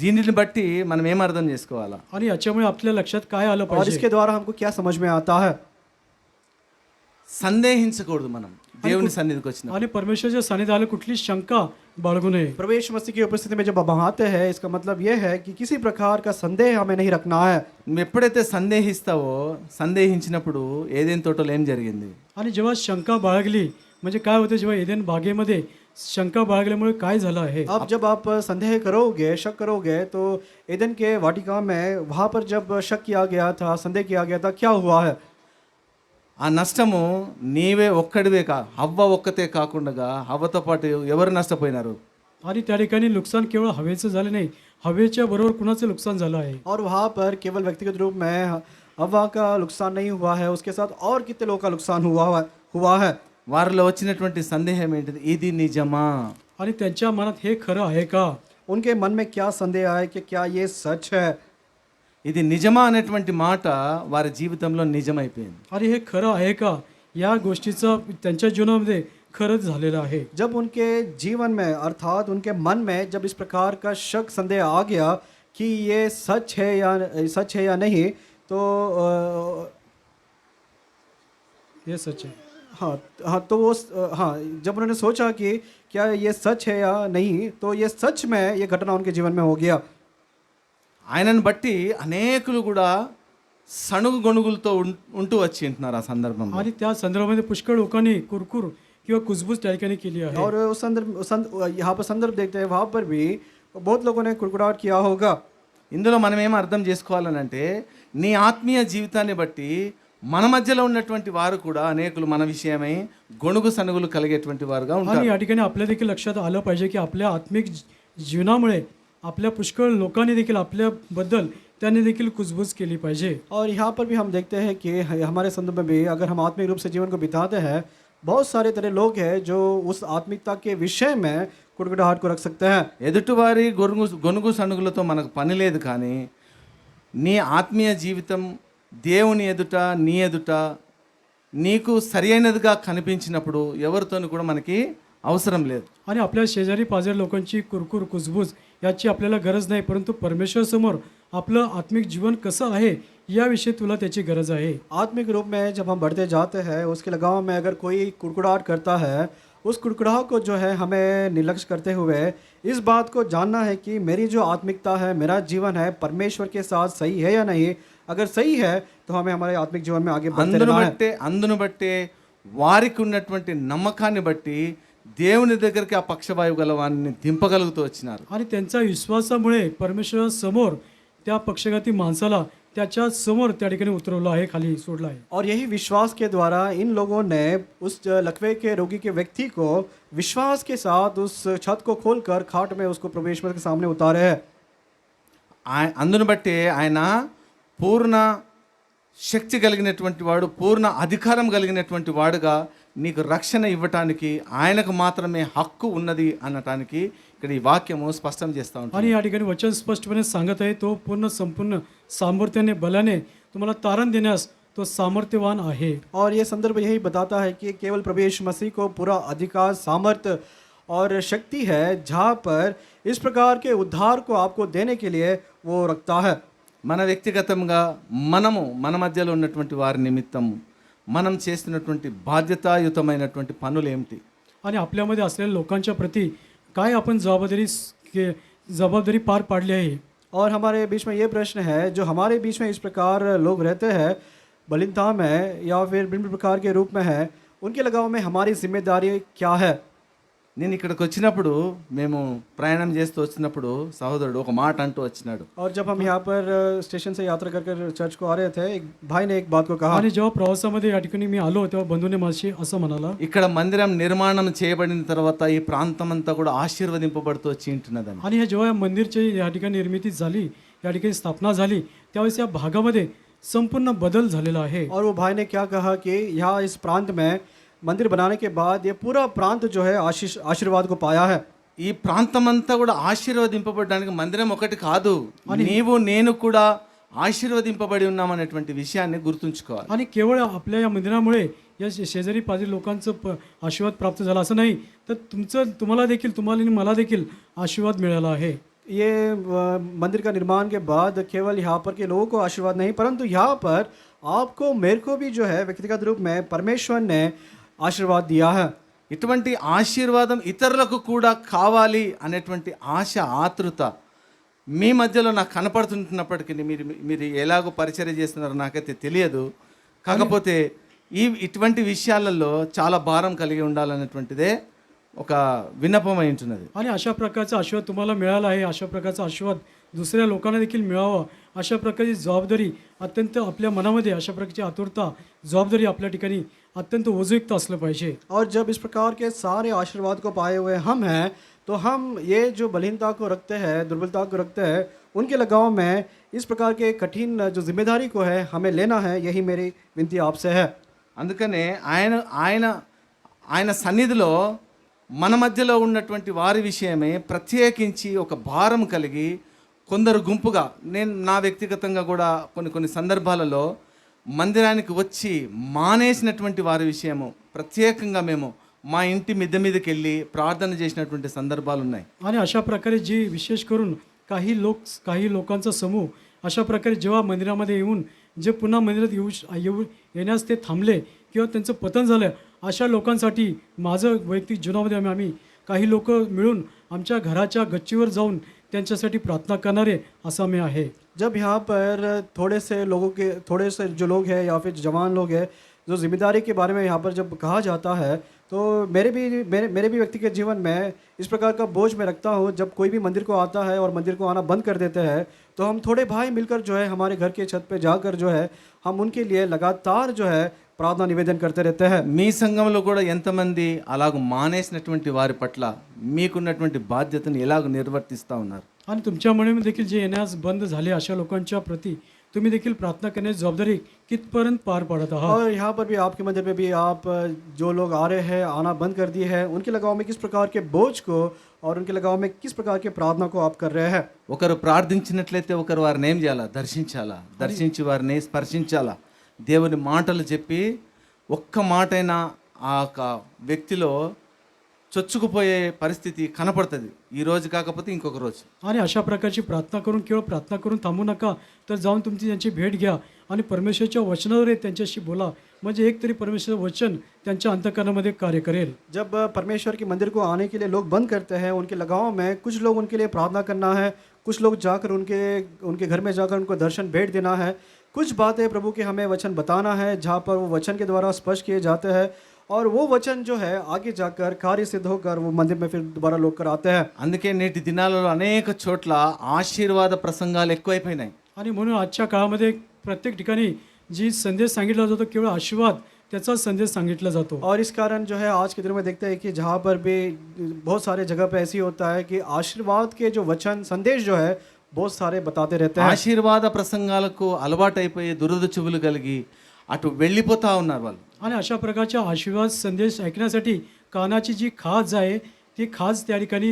Speaker 1: దీనిని బట్టి మనం ఏం అర్థం చేసుకోవాలా?
Speaker 2: आणि याच्यामुळे आपल्या लक्षात काय आलं
Speaker 3: और
Speaker 2: पाहिजे?
Speaker 3: इसके द्वारा हमको क्या समझ में आता है?
Speaker 1: సందేహించకూడదు మనం దేవుని సన్నిధికి వచ్చిన.
Speaker 2: आणि परमेश्वरच्या सानिध्याला कुठली शंका बाळगू नये.
Speaker 3: प्रभु यीशु मसीह की उपस्थिति में जब हम आते हैं इसका मतलब यह है कि किसी प्रकार का संदेह हमें नहीं रखना है.
Speaker 1: నువ్వు ఎప్పుడైతే సందేహిస్తావో, సందేహించినప్పుడు ఏదేని తోటలో ఏం జరిగింది?
Speaker 2: आणि जेव्हा शंका बाळगली म्हणजे काय होतं, जेव्हा एदेन बागेमध्ये शंका बाळगल्यामुळे काय झालं आहे?
Speaker 3: अब जब आप संदेह करोगे, शक करोगे, तो एदन के वाटिका में वहाँ पर जब शक किया गया था, संदेह किया गया था, क्या हुआ है?
Speaker 1: ఆ నష్టము నీవే ఒక్కడివే హవ్వ ఒక్కతే కాకుండా హవ్వతో పాటు ఎవరు నష్టపోయినారు?
Speaker 2: आणि त्या ठिकाणी नुकसान केवळ हवेचं झालं नाही, हवेच्या बरोबर कुणाचं नुकसान झालं आहे.
Speaker 3: और वहाँ पर केवल व्यक्तिगत रूप में हवा का नुकसान नहीं हुआ है, उसके साथ और कितने लोगों का नुकसान हुआ है.
Speaker 1: వారిలో వచ్చినటువంటి సందేహం ఏంటిది? ఇది నిజమా?
Speaker 2: आणि त्यांच्या मनात हे खरं आहे का?
Speaker 3: उनके मन में क्या संदेह आया कि क्या ये सच है?
Speaker 1: ఇది నిజమా అనేటువంటి మాట వారి జీవితంలో నిజమైపోయింది.
Speaker 2: आणि हे खरं आहे का या गोष्टीचा त्यांच्या जीवनामध्ये खरंच झालेलं आहे.
Speaker 3: जब उनके जीवन में अर्थात उनके मन में जब इस प्रकार का शक संदेह आ गया कि ये सच है या नहीं, तो
Speaker 2: हे सच आहे.
Speaker 3: हाँ तो वो हाँ जब उन्होंने सोचा कि क्या ये सच है या नहीं, तो ये सच में ये घटना उनके जीवन में हो गया.
Speaker 1: ఆయనను బట్టి అనేకులు కూడా సణుగు గొణుగులతో ఉంటూ వచ్చి ఉంటున్నారు ఆ సందర్భంలో.
Speaker 2: आणि त्या संदर्भामध्ये पुष्कळ लोकांनी कुरकुर किंवा कुजबूज त्या ठिकाणी केली आहे.
Speaker 3: और उस यहाँ पर संदर्भ देखते हैं, वहाँ पर भी बहुत लोगों ने कुड़कुड़ाहट किया होगा.
Speaker 1: ఇందులో మనం ఏం అర్థం చేసుకోవాలనంటే నీ ఆత్మీయ జీవితాన్ని బట్టి మన మధ్యలో ఉన్నటువంటి వారు కూడా అనేకులు మన విషయమై గొణుగు సనుగులు కలిగేటువంటి వారుగా
Speaker 2: आणि
Speaker 1: ఉంటారు.
Speaker 2: या ठिकाणी आपल्या देखील लक्षात आलं पाहिजे की आपल्या आत्मिक जीवनामुळे आपल्या पुष्कळ लोकांनी देखील आपल्याबद्दल त्यांनी देखील कुजबूज केली पाहिजे.
Speaker 3: और यहाँ पर भी हम देखते हैं कि हमारे संदर्भ में भी अगर हम आत्मिक रूप से जीवन को बिताते हैं, बहुत सारे तरह लोग हैं जो उस आत्मिकता के विषय में कुड़कुड़ाहट को रख सकते हैं.
Speaker 1: ఎదుటివారి గొనుగు సనుగులతో మనకు పని లేదు, కానీ నీ ఆత్మీయ జీవితం దేవుని ఎదుట నీ ఎదుట నీకు సరి అయినదిగా కనిపించినప్పుడు ఎవరితోనూ కూడా మనకి అవసరం లేదు.
Speaker 2: आणि आपल्या शेजारी पाजारी लोकांची कुरकुर कुजबूज याची आपल्याला गरज नाही, परंतु परमेश्वरसमोर आपलं आत्मिक जीवन कसं आहे याविषयी तुला त्याची गरज आहे.
Speaker 3: आत्मिक रूप में जब हम बढ़ते जाते हैं, उसके लगाव में अगर कोई कुड़कुड़ाहट करता है, उस कुड़कुड़ाहट को जो है हमें निर्लक्ष्य करते हुए इस बात को जानना है कि मेरी जो आत्मिकता है, मेरा जीवन है, परमेश्वर के साथ सही है या नहीं. अगर सही है तो हमें हमारे आत्मिक जीवन में आगे बढ़ते रहना है.
Speaker 1: అందును బట్టే వారికి ఉన్నటువంటి నమ్మకాన్ని బట్టి దేవుని దగ్గరికి ఆ పక్షవాయువు గల వారిని దింపగలుగుతూ వచ్చినారు.
Speaker 2: आणि त्यांच्या विश्वासामुळे परमेश्वरासमोर त्या पक्षघाती माणसाला त्याच्या समोर त्या ठिकाणी उतरवलं आहे, खाली सोडलं आहे.
Speaker 3: और यही विश्वास के द्वारा इन लोगों ने उस लकवे के रोगी के व्यक्ति को विश्वास के साथ उस छत को खोलकर खाट में उसको परमेश्वर के सामने उतारे हैं.
Speaker 1: అందును బట్టి ఆయన పూర్ణ శక్తి కలిగినటువంటి వాడు, పూర్ణ అధికారం కలిగినటువంటి వాడుగా నీకు రక్షణ ఇవ్వటానికి ఆయనకు మాత్రమే హక్కు ఉన్నది అనటానికి ఇక్కడ ఈ వాక్యము స్పష్టం చేస్తూ ఉంటుంది.
Speaker 2: आणि या ठिकाणी वचन स्पष्टपणे सांगत आहे, तो पूर्ण संपूर्ण सामर्थ्याने बलाने तुम्हाला तारण देण्यास तो सामर्थ्यवान आहे.
Speaker 3: और ये संदर्भ यही बताता है कि केवल प्रभु यीशु मसीह को पूरा अधिकार, सामर्थ्य और शक्ति है, जहाँ पर इस प्रकार के उद्धार को आपको देने के लिए वो रखता है.
Speaker 1: మన వ్యక్తిగతంగా మనము మన మధ్యలో ఉన్నటువంటి వారి నిమిత్తం మనం చేస్తున్నటువంటి బాధ్యతాయుతమైనటువంటి పనులు ఏమిటి?
Speaker 2: आणि आपल्यामध्ये असलेल्या लोकांच्या प्रती काय आपण जबाबदारी पार पाडली आहे.
Speaker 3: और हमारे बीच में ये प्रश्न है, जो हमारे बीच में इस प्रकार लोग रहते हैं, बलिनता में या फिर भिन्न प्रकार के रूप में है, उनके लगाव में हमारी जिम्मेदारी क्या है.
Speaker 1: నేను ఇక్కడికి వచ్చినప్పుడు, మేము ప్రయాణం చేస్తూ వచ్చినప్పుడు సహోదరుడు ఒక మాట అంటూ వచ్చినాడు.
Speaker 3: और जब हम यहाँ पर स्टेशन से यात्रा कर चर्च को आ रहे थे, एक भाई ने एक बात को कहा.
Speaker 2: आणि जेव्हा प्रवासामध्ये या ठिकाणी मी आलो तेव्हा बंधूने माझी असं म्हणाला,
Speaker 1: ఇక్కడ మందిరం నిర్మాణం చేయబడిన తర్వాత ఈ ప్రాంతం అంతా కూడా ఆశీర్వదింపబడుతూ వచ్చి ఉంటున్నదని.
Speaker 2: आणि हे जेव्हा या मंदिरची या ठिकाणी निर्मिती झाली, या ठिकाणी स्थापना झाली, त्यावेळेस या भागामध्ये संपूर्ण बदल झालेला आहे.
Speaker 3: और वो भाई ने क्या कहा कि यहाँ इस प्रांत में मंदिर बनाने के बाद ये पूरा प्रांत जो है आशीर्वाद को पाया है.
Speaker 1: ఈ ప్రాంతం అంతా కూడా ఆశీర్వదింపబడడానికి మందిరం ఒకటి కాదు, నీవు నేను కూడా ఆశీర్వదింపబడి ఉన్నామనేటువంటి విషయాన్ని గుర్తుంచుకోవాలి.
Speaker 2: आणि केवळ आपल्या या मंदिरामुळे या शेजारी पाजारी लोकांचं आशीर्वाद प्राप्त झाला असं नाही, तर तुम्हाला देखील, तुम्हाला आणि मला देखील आशीर्वाद मिळाला आहे.
Speaker 3: ये मंदिर का निर्माण के बाद केवल यहाँ पर के लोगों को आशीर्वाद नहीं, परंतु यहाँ पर आपको, मेरे को भी जो है व्यक्तिगत रूप में परमेश्वर ने आशीर्वाद दिया है.
Speaker 1: ఇటువంటి ఆశీర్వాదం ఇతరులకు కూడా కావాలి అనేటువంటి ఆశ, ఆతృత మీ మధ్యలో నాకు కనపడుతుంటున్నప్పటికీ మీరు ఎలాగో పరిచర్య చేస్తున్నారో నాకైతే తెలియదు. కాకపోతే ఇటువంటి విషయాలలో చాలా భారం కలిగి ఉండాలనేటువంటిదే ఒక విన్నపం అయి ఉంటున్నది.
Speaker 2: आणि अशा प्रकारचा आशीर्वाद तुम्हाला मिळाला आहे, अशा प्रकारचा आशीर्वाद दुसऱ्या लोकांना देखील मिळावा, अशा प्रकारची जबाबदारी अत्यंत आपल्या मनामध्ये, अशा प्रकारची आतुरता, जबाबदारी आपल्या ठिकाणी अत्यंत ओझयुक्त असलं पाहिजे.
Speaker 3: और जब इस प्रकार के सारे आशीर्वाद को पाए हुए हम हैं, तो हम ये जो बलहीनता को रखते हैं, दुर्बलता को रखते हैं, उनके लगाव में इस प्रकार के कठिन जो जिम्मेदारी को है हमें लेना है. यही मेरी विनती आपसे है.
Speaker 1: అందుకనే ఆయన సన్నిధిలో మన మధ్యలో ఉన్నటువంటి వారి విషయమే ప్రత్యేకించి ఒక భారం కలిగి కొందరు గుంపుగా, నేను నా వ్యక్తిగతంగా కూడా కొన్ని సందర్భాలలో మందిరానికి వచ్చి మానేసినటువంటి వారి విషయము ప్రత్యేకంగా మేము మా ఇంటి మిద్దె మీదకి వెళ్ళి ప్రార్థన చేసినటువంటి సందర్భాలు ఉన్నాయి.
Speaker 2: आणि अशा प्रकारे जी विशेष करून काही लोकांचा समूह अशा प्रकारे जेव्हा मंदिरामध्ये येऊन जे पुन्हा मंदिरात येण्यास ते थांबले किंवा त्यांचं पतन झालं, अशा लोकांसाठी माझं वैयक्तिक जीवनामध्ये आम्ही काही लोक मिळून आमच्या घराच्या गच्चीवर जाऊन त्यांच्यासाठी प्रार्थना करणारे असं आम्ही आहे.
Speaker 3: जब यहाँ पर थोड़े से जो लोग हैं या फिर जवान लोग हैं जो जिम्मेदारी के बारे में यहाँ पर जब कहा जाता है, तो मेरे भी व्यक्तिगत जीवन में इस प्रकार का बोझ मैं रखता हूँ. जब कोई भी मंदिर को आता है और मंदिर को आना बंद कर देते हैं, तो हम थोड़े भाई मिलकर जो है हमारे घर के छत पे जाकर जो है हम उनके लिए लगातार जो है ప్రార్థన నివేదన करते रहते हैं.
Speaker 1: మీ సంఘంలో కూడా ఎంతమంది అలాగ మానేసినటువంటి వారి పట్ల మీకున్నటువంటి బాధ్యతను ఎలాగ నిర్వర్తిస్తూ ఉన్నారు?
Speaker 2: आणि तुमच्या मनामध्ये देखील जे येण्यास बंद झाले अशा लोकांच्या प्रती तुम्ही देखील प्रार्थना करण्याची जबाबदारी कितपर्यंत पार पाडत आहात?
Speaker 3: और यहाँ पर भी आपके मंदिर में भी आप जो लोग आ रहे हैं आना बंद कर दिए हैं, उनके लगाव में किस प्रकार के बोझ को और उनके लगाव में किस प्रकार के प्रार्थना को आप कर रहे हैं?
Speaker 1: ఒకరు ప్రార్థించినట్లయితే ఒకరు వారిని ఏం చేయాలా? దర్శించాలా, దర్శించి వారిని స్పర్శించాలా, దేవుని మాటలు చెప్పి ఒక్క మాటైనా ఆ యొక్క వ్యక్తిలో చొచ్చుకుపోయే పరిస్థితి కనపడుతుంది, ఈ రోజు కాకపోతే ఇంకొక రోజు.
Speaker 2: आणि अशा प्रकारची प्रार्थना करून केवळ प्रार्थना करून थांबू नका, तर जाऊन तुमची त्यांची भेट घ्या आणि परमेश्वरच्या वचनावर त्यांच्याशी बोला, म्हणजे एक तरी परमेश्वरचं वचन त्यांच्या अंतःकरणामध्ये कार्य करेल.
Speaker 3: जब परमेश्वर के मंदिर को आने के लिए लोग बंद करते हैं, उनके लगाव में कुछ लोग उनके लिए प्रार्थना करना है, कुछ लोग जाकर उनके घर में जाकर उनको दर्शन भेंट देना है, कुछ बातें प्रभु के हमें वचन बताना है जहाँ पर वो वचन के द्वारा स्पष्ट किए जाते हैं और वो वचन जो है आगे जाकर कार्य सिद्ध होकर वो मंदिर में फिर दोबारा लोग कर आते हैं.
Speaker 1: అందుకే నేటి దినాలలో అనేక చోట్ల ఆశీర్వాద ప్రసంగాలు ఎక్కువైపోయినాయి.
Speaker 2: आणि म्हणून आजच्या काळामध्ये प्रत्येक ठिकाणी जी संदेश सांगितला जातो केवळ आशीर्वाद त्याचा संदेश सांगितला जातो.
Speaker 3: और इस कारण जो है आज के दिन में देखते हैं कि जहाँ पर भी बहुत सारे जगह पे ऐसी होता है कि आशीर्वाद के जो वचन संदेश जो है बहुत सारे बताते रहते हैं.
Speaker 1: ఆశీర్వాద ప్రసంగాలకు అలవాటైపోయి దురద చెవులు కలిగి అటు వెళ్ళిపోతా ఉన్నారు వాళ్ళు.
Speaker 2: आणि अशा प्रकारच्या आशीर्वाद संदेश ऐकण्यासाठी कानाची जी खाज आहे ती खाज त्या ठिकाणी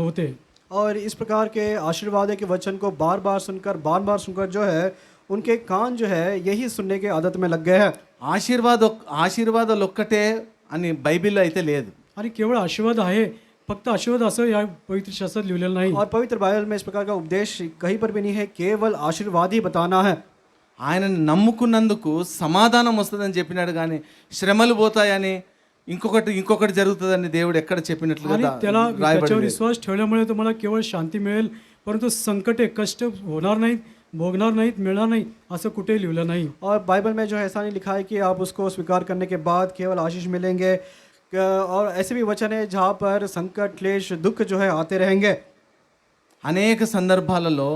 Speaker 2: होते.
Speaker 3: और इस प्रकार के आशीर्वाद के वचन को बार बार सुनकर जो है उनके कान जो है यही सुनने के आदत में लग गए हैं.
Speaker 1: ఆశీర్వాదాలు ఒక్కటే అని బైబిల్లో అయితే లేదు.
Speaker 2: आणि केवळ आशीर्वाद आहे, फक्त आशीर्वाद असं या पवित्र शास्त्रात लिहिलेलं नाही.
Speaker 3: और पवित्र बाइबल में इस प्रकार का उपदेश कहीं पर भी नहीं है, केवल आशीर्वाद ही बताना है.
Speaker 1: ఆయనను నమ్ముకున్నందుకు సమాధానం వస్తుందని చెప్పినాడు, కానీ శ్రమలు పోతాయని ఇంకొకటి జరుగుతుందని దేవుడు ఎక్కడ చెప్పినట్లుగా
Speaker 2: आणि त्याला
Speaker 1: రాయబడింది.
Speaker 2: त्याच्यावर विश्वास ठेवल्यामुळे तुम्हाला केवळ शांती मिळेल, परंतु संकटे कष्ट होणार नाहीत, भोगणार नाहीत, मिळणार नाही असं कुठेही लिहिलं नाही.
Speaker 3: और बाइबल में जो है ऐसा नहीं लिखा है कि आप उसको स्वीकार करने के बाद केवल आशीष मिलेंगे. और ऐसे भी वचन है जहाँ पर संकट क्लेश दुख जो है आते रहेंगे.
Speaker 1: అనేక సందర్భాలలో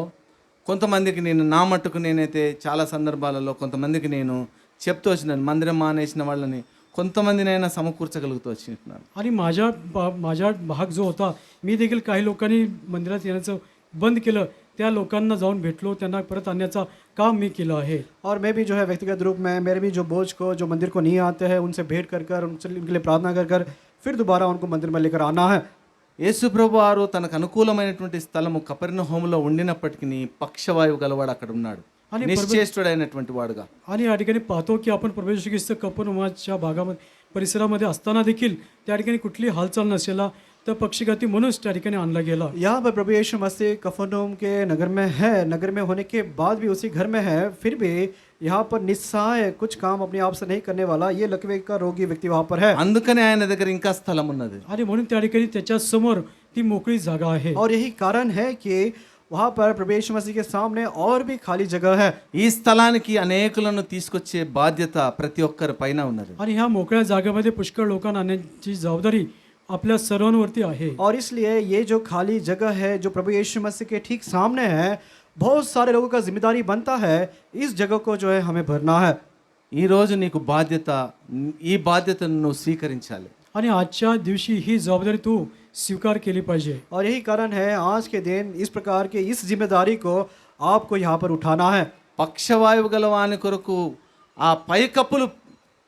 Speaker 1: కొంతమందికి నా మట్టుకు నేనైతే చాలా సందర్భాలలో కొంతమందికి నేను చెప్తూ వచ్చినాను, మందిరం మానేసిన వాళ్ళని కొంతమందినైనా సమకూర్చగలుగుతూ వచ్చినాను.
Speaker 2: आणि माझा भाग जो होता, मी देखील काही लोकांनी मंदिरात येण्याचं बंद केलं, त्या लोकांना जाऊन भेटलो, त्यांना परत आणण्याचा काम मी केलं आहे.
Speaker 3: और मैं भी जो है व्यक्तिगत रूप में मेरे भी जो बोझ को जो मंदिर को नहीं आते हैं उनसे भेंट कर उनके लिए प्रार्थना कर फिर दोबारा उनको मंदिर में लेकर आना है.
Speaker 1: యేసు ప్రభు వారు తనకు అనుకూలమైనటువంటి స్థలము కపెర్నహూములో ఉండినప్పటికీ పక్షవాయువు గలవాడు అక్కడ ఉన్నాడు, నిశ్చేష్టుడైనటువంటి వాడుగా.
Speaker 2: आणि या ठिकाणी पाहतो की आपण प्रवेश ख्रिस्त कफरनहूमच्या भागामध्ये परिसरामध्ये असताना देखील त्या ठिकाणी कुठली हालचाल नसेला तर पक्षीघाती म्हणूनच त्या ठिकाणी आणला गेला.
Speaker 3: यहाँ पर प्रभु यीशु मसीह कफरनहूम के नगर में है, नगर में होने के बाद भी उसी घर में है, फिर भी यहाँ पर निस्सहाय कुछ काम अपने आप से नहीं करने वाला ये लकवे का रोगी व्यक्ति वहाँ पर है.
Speaker 1: అందుకనే ఆయన దగ్గర ఇంకా స్థలం ఉన్నది.
Speaker 2: आणि म्हणून त्या ठिकाणी त्याच्या समोर ती मोकळी जागा आहे.
Speaker 3: और यही कारण है कि वहाँ पर प्रभु यीशु मसीह के सामने और भी खाली जगह है.
Speaker 1: ఈ స్థలానికి అనేకులను తీసుకొచ్చే బాధ్యత ప్రతి ఒక్కరి పైన ఉన్నది.
Speaker 2: आणि ह्या मोकळ्या जागेमध्ये पुष्कळ लोकांना आणण्याची जबाबदारी आपल्या सर्वांवरती आहे.
Speaker 3: और इसलिए ये जो खाली जगह है जो प्रभु यीशु मसीह के ठीक सामने है, बहुत सारे लोगों का जिम्मेदारी बनता है इस जगह को जो है हमें भरना है.
Speaker 1: ఈ రోజు నీకు బాధ్యత, ఈ బాధ్యతను నువ్వు స్వీకరించాలి.
Speaker 2: आणि आजच्या दिवशी ही जबाबदारी तू स्वीकार केली पाहिजे.
Speaker 3: और यही कारण है आज के दिन इस प्रकार के इस जिम्मेदारी को आपको यहाँ पर उठाना है.
Speaker 1: పక్షవాయువు గలవాని కొరకు ఆ పైకప్పులు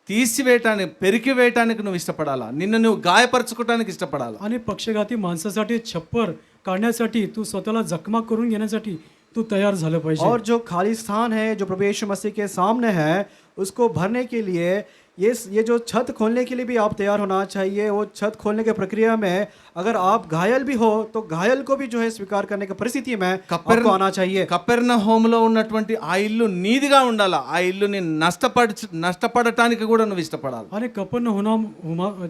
Speaker 1: తీసివేయటానికి పెరికివేయటానికి నువ్వు ఇష్టపడాలా, నిన్ను నువ్వు గాయపరచుకోవటానికి ఇష్టపడాలా.
Speaker 2: आणि पक्षघाती माणसासाठी छप्पर काढण्यासाठी तू स्वतःला जखमा करून घेण्यासाठी तू तयार झालं पाहिजे.
Speaker 3: और जो खाली स्थान है जो प्रभु यीशु मसीह के सामने है उसको भरने के लिए ये जो छत खोलने के लिए भी आप तैयार होना चाहिए. वो छत खोलने के प्रक्रिया में अगर आप घायल भी हो तो घायल को भी जो है स्वीकार करने की परिस्थिति में आपको आना चाहिए.
Speaker 1: కపెర్న హోంలో ఉన్నటువంటి ఆ ఇల్లు నీదిగా ఉండాలా. ఆ ఇల్లుని నష్టపడటానికి కూడా నువ్వు ఇష్టపడాలి.
Speaker 2: आणि कपरनहूम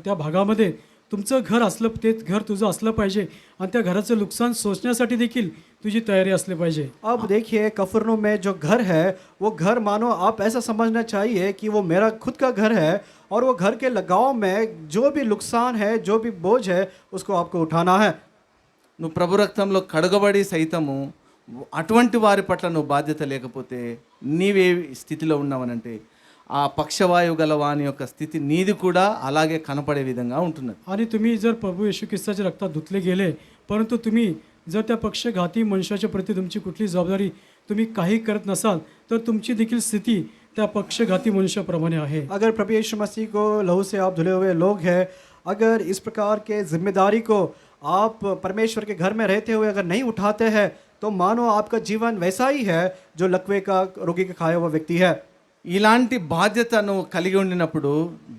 Speaker 2: त्या भागामध्ये तुमचं घर असलं, ते घर तुझं असलं पाहिजे आणि त्या घराचं नुकसान सोसण्यासाठी देखील तुझी तयारी असली पाहिजे.
Speaker 3: अब देखिए कफरनहूम में जो घर है वो घर मानो आप ऐसा समझना चाहिए कि वो मेरा खुद का घर है और वो घर के लगाव में जो भी नुकसान है जो भी बोझ है उसको आपको उठाना है.
Speaker 1: నువ్వు ప్రభు రక్తంలో కడగబడి సైతము అటువంటి వారి పట్ల నువ్వు బాధ్యత లేకపోతే నీవే స్థితిలో ఉన్నావనంటే ఆ పక్షవాయువు గల వాని యొక్క స్థితి నీది కూడా అలాగే కనపడే విధంగా ఉంటున్నది.
Speaker 2: आणि तुम्ही जर प्रभू येशू ख्रिस्ताच्या रक्तात धुतले गेले परंतु तुम्ही जर त्या पक्षघाती मनुष्याच्या प्रती तुमची कुठली जबाबदारी तुम्ही काही करत नसाल तर तुमची देखील स्थिती त्या पक्षघाती मनुष्याप्रमाणे आहे.
Speaker 3: अगर प्रभु यीशु मसीह को लहू से आप धुले हुए लोग हैं, अगर इस प्रकार के जिम्मेदारी को आप परमेश्वर के घर में रहते हुए अगर नहीं उठाते हैं तो मानो आपका जीवन वैसा ही है जो लकवे का रोगी का खाया हुआ व्यक्ति है.
Speaker 1: ఇలాంటి బాధ్యత నువ్వు కలిగి ఉండినప్పుడు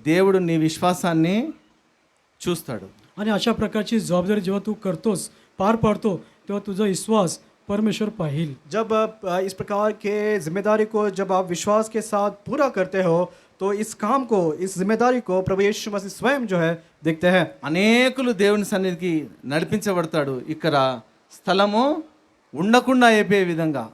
Speaker 1: దేవుడు నీ విశ్వాసాన్ని చూస్తాడు.
Speaker 2: आणि अशा प्रकारची जबाबदारी जेव्हा तू करतोस, पार पाडतो, तेव्हा तुझा विश्वास परमेश्वर पाहिल.
Speaker 3: जब इस प्रकार के जिम्मेदारी को जब आप विश्वास के साथ पूरा करते हो तो इस काम को इस जिम्मेदारी को प्रभु यीशु मसीह स्वयं जो है देखते हैं.
Speaker 1: అనేకులు దేవుని సన్నిధికి నడిపించబడతాడు. ఇక్కడ స్థలము ఉండకుండా అయిపోయే విధంగా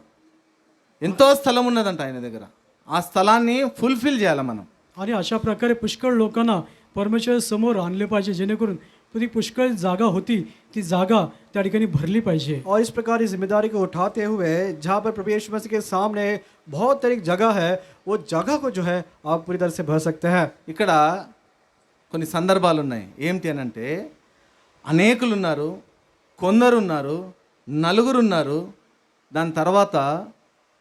Speaker 1: ఎంతో స్థలం ఉన్నదంట ఆయన దగ్గర. ఆ స్థలాన్ని ఫుల్ఫిల్ చేయాలి మనం.
Speaker 2: आणि अशा प्रकारे पुष्कळ लोकांना परमेश्वर समोर आणले पाहिजे जेणेकरून ती पुष्कळ जागा होती ती जागा त्या ठिकाणी भरली पाहिजे.
Speaker 3: और इस प्रकार की जिम्मेदारी को उठाते हुए जहाँ पर प्रभु यीशु मसीह के सामने बहुत तरीक जगह है वो जगह को जो है आप पूरी तरह से भर सकते हैं.
Speaker 1: ఇక్కడ కొన్ని సందర్భాలు ఉన్నాయి. ఏమిటి అని అంటే అనేకులు ఉన్నారు, కొందరు ఉన్నారు, నలుగురు ఉన్నారు, దాని తర్వాత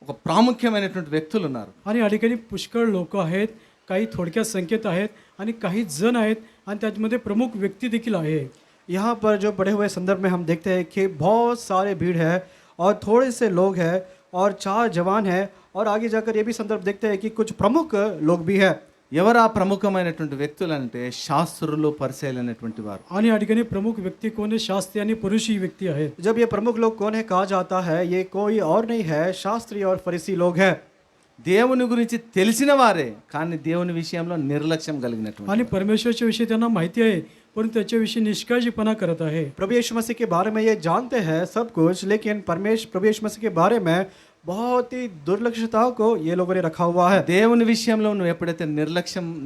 Speaker 1: ఒక ప్రాముఖ్యమైనటువంటి వ్యక్తులు ఉన్నారు.
Speaker 2: आणि या ठिकाणी पुष्कळ लोक आहेत, काही थोडक्या संख्येत आहेत आणि काही जण आहेत आणि त्यामध्ये प्रमुख व्यक्ती देखील आहे.
Speaker 3: यहाँ पर जो पढ़े हुए संदर्भ में हम देखते हैं कि बहुत सारे भीड़ है और थोड़े से लोग हैं और 4 जवान हैं और आगे जाकर ये भी संदर्भ देखते हैं कि कुछ प्रमुख लोग भी हैं.
Speaker 1: ఎవరు ఆ ప్రముఖమైనటువంటి వ్యక్తులు అంటే శాస్త్రులు, పరిసయ్యులు అనేటువంటి వారు.
Speaker 2: आणि या ठिकाणी प्रमुख व्यक्ती कोण आहे? शास्त्री आणि पुरुषी व्यक्ती आहेत.
Speaker 3: जब ये प्रमुख लोग कौन है कहा जाता है ये कोई और नहीं है शास्त्री और फरीसी लोग हैं.
Speaker 1: దేవుని గురించి తెలిసిన వారే కానీ దేవుని విషయంలో నిర్లక్ష్యం కలిగినటువంటి.
Speaker 2: आणि परमेश्वरच्या विषयी त्यांना माहिती आहे परंतु त्याच्याविषयी निष्काळजीपणा करत आहे.
Speaker 3: प्रभु यीशु मसीह के बारे में ये जानते हैं सब कुछ लेकिन प्रभु यीशु मसीह के बारे में बहुत ही दुर्लक्षता को ये लोगों ने रखा हुआ है.
Speaker 1: దేవుని విషయంలో నువ్వు ఎప్పుడైతే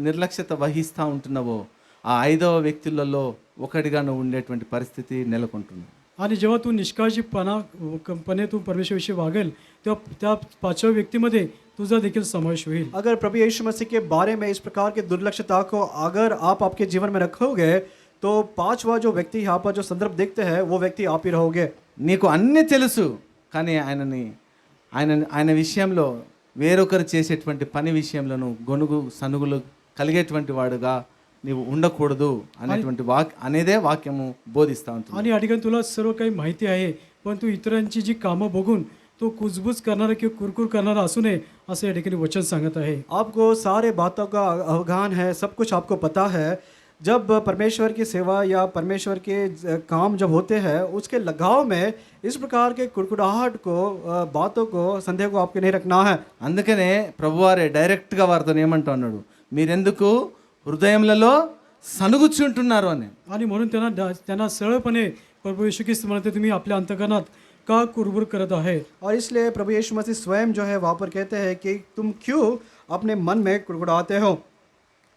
Speaker 1: నిర్లక్ష్యత వహిస్తూ ఉంటున్నావో ఆ 5వ వ్యక్తులలో ఒకటిగా నువ్వు ఉండేటువంటి పరిస్థితి నెలకొంటుంది.
Speaker 2: आणि जेव्हा तू निष्काळजीपणे तू परमेश्वराविषयी वागेल तेव्हा त्या 5व्या व्यक्तीमध्ये तुझा देखील समावेश होईल.
Speaker 3: अगर प्रभु यीशु मसीह के बारे में इस प्रकार के दुर्लक्षता को अगर आप आपके जीवन में रखोगे तो 5वां जो व्यक्ति यहाँ पर जो संदर्भ देखते हैं वो व्यक्ति आप ही रहोगे.
Speaker 1: నీకు అన్నీ తెలుసు కానీ ఆయన విషయంలో వేరొకరు చేసేటువంటి పని విషయంలో నువ్వు గొనుగు సనుగులు కలిగేటువంటి వాడుగా నీవు ఉండకూడదు అనేటువంటి అనేదే వాక్యము బోధిస్తూ ఉంటుంది.
Speaker 2: आणि या ठिकाणी तुला सर्व काही माहिती आहे पण तू इतरांची जी कामं बघून तो कुजबूज करणारा किंवा कुरकुर करणारा असू नये असं या ठिकाणी वचन सांगत आहे.
Speaker 3: आपको सारे बातों का अवगान है, सब कुछ आपको पता है. जब परमेश्वर की सेवा या परमेश्वर के काम जब होते हैं उसके लगाव में इस प्रकार के कुड़कुड़ाहट को बातों को संदेह को आपके नहीं रखना है.
Speaker 1: అందుకనే ప్రభువారే డైరెక్ట్గా వారితో ఏమంటా ఉన్నాడు, మీరెందుకు హృదయములలో సనుగుచుంటున్నారు అని.
Speaker 2: आणि म्हणून त्यांना सरळपणे प्रभू येशू ख्रिस्त म्हणते तुम्ही आपल्या अंतकरणात का कुरबुर करत आहे.
Speaker 3: और इसलिए प्रभु यीशु मसीह स्वयं जो है वहाँ पर कहते हैं कि तुम क्यों अपने मन में कुड़कुड़ाते हो.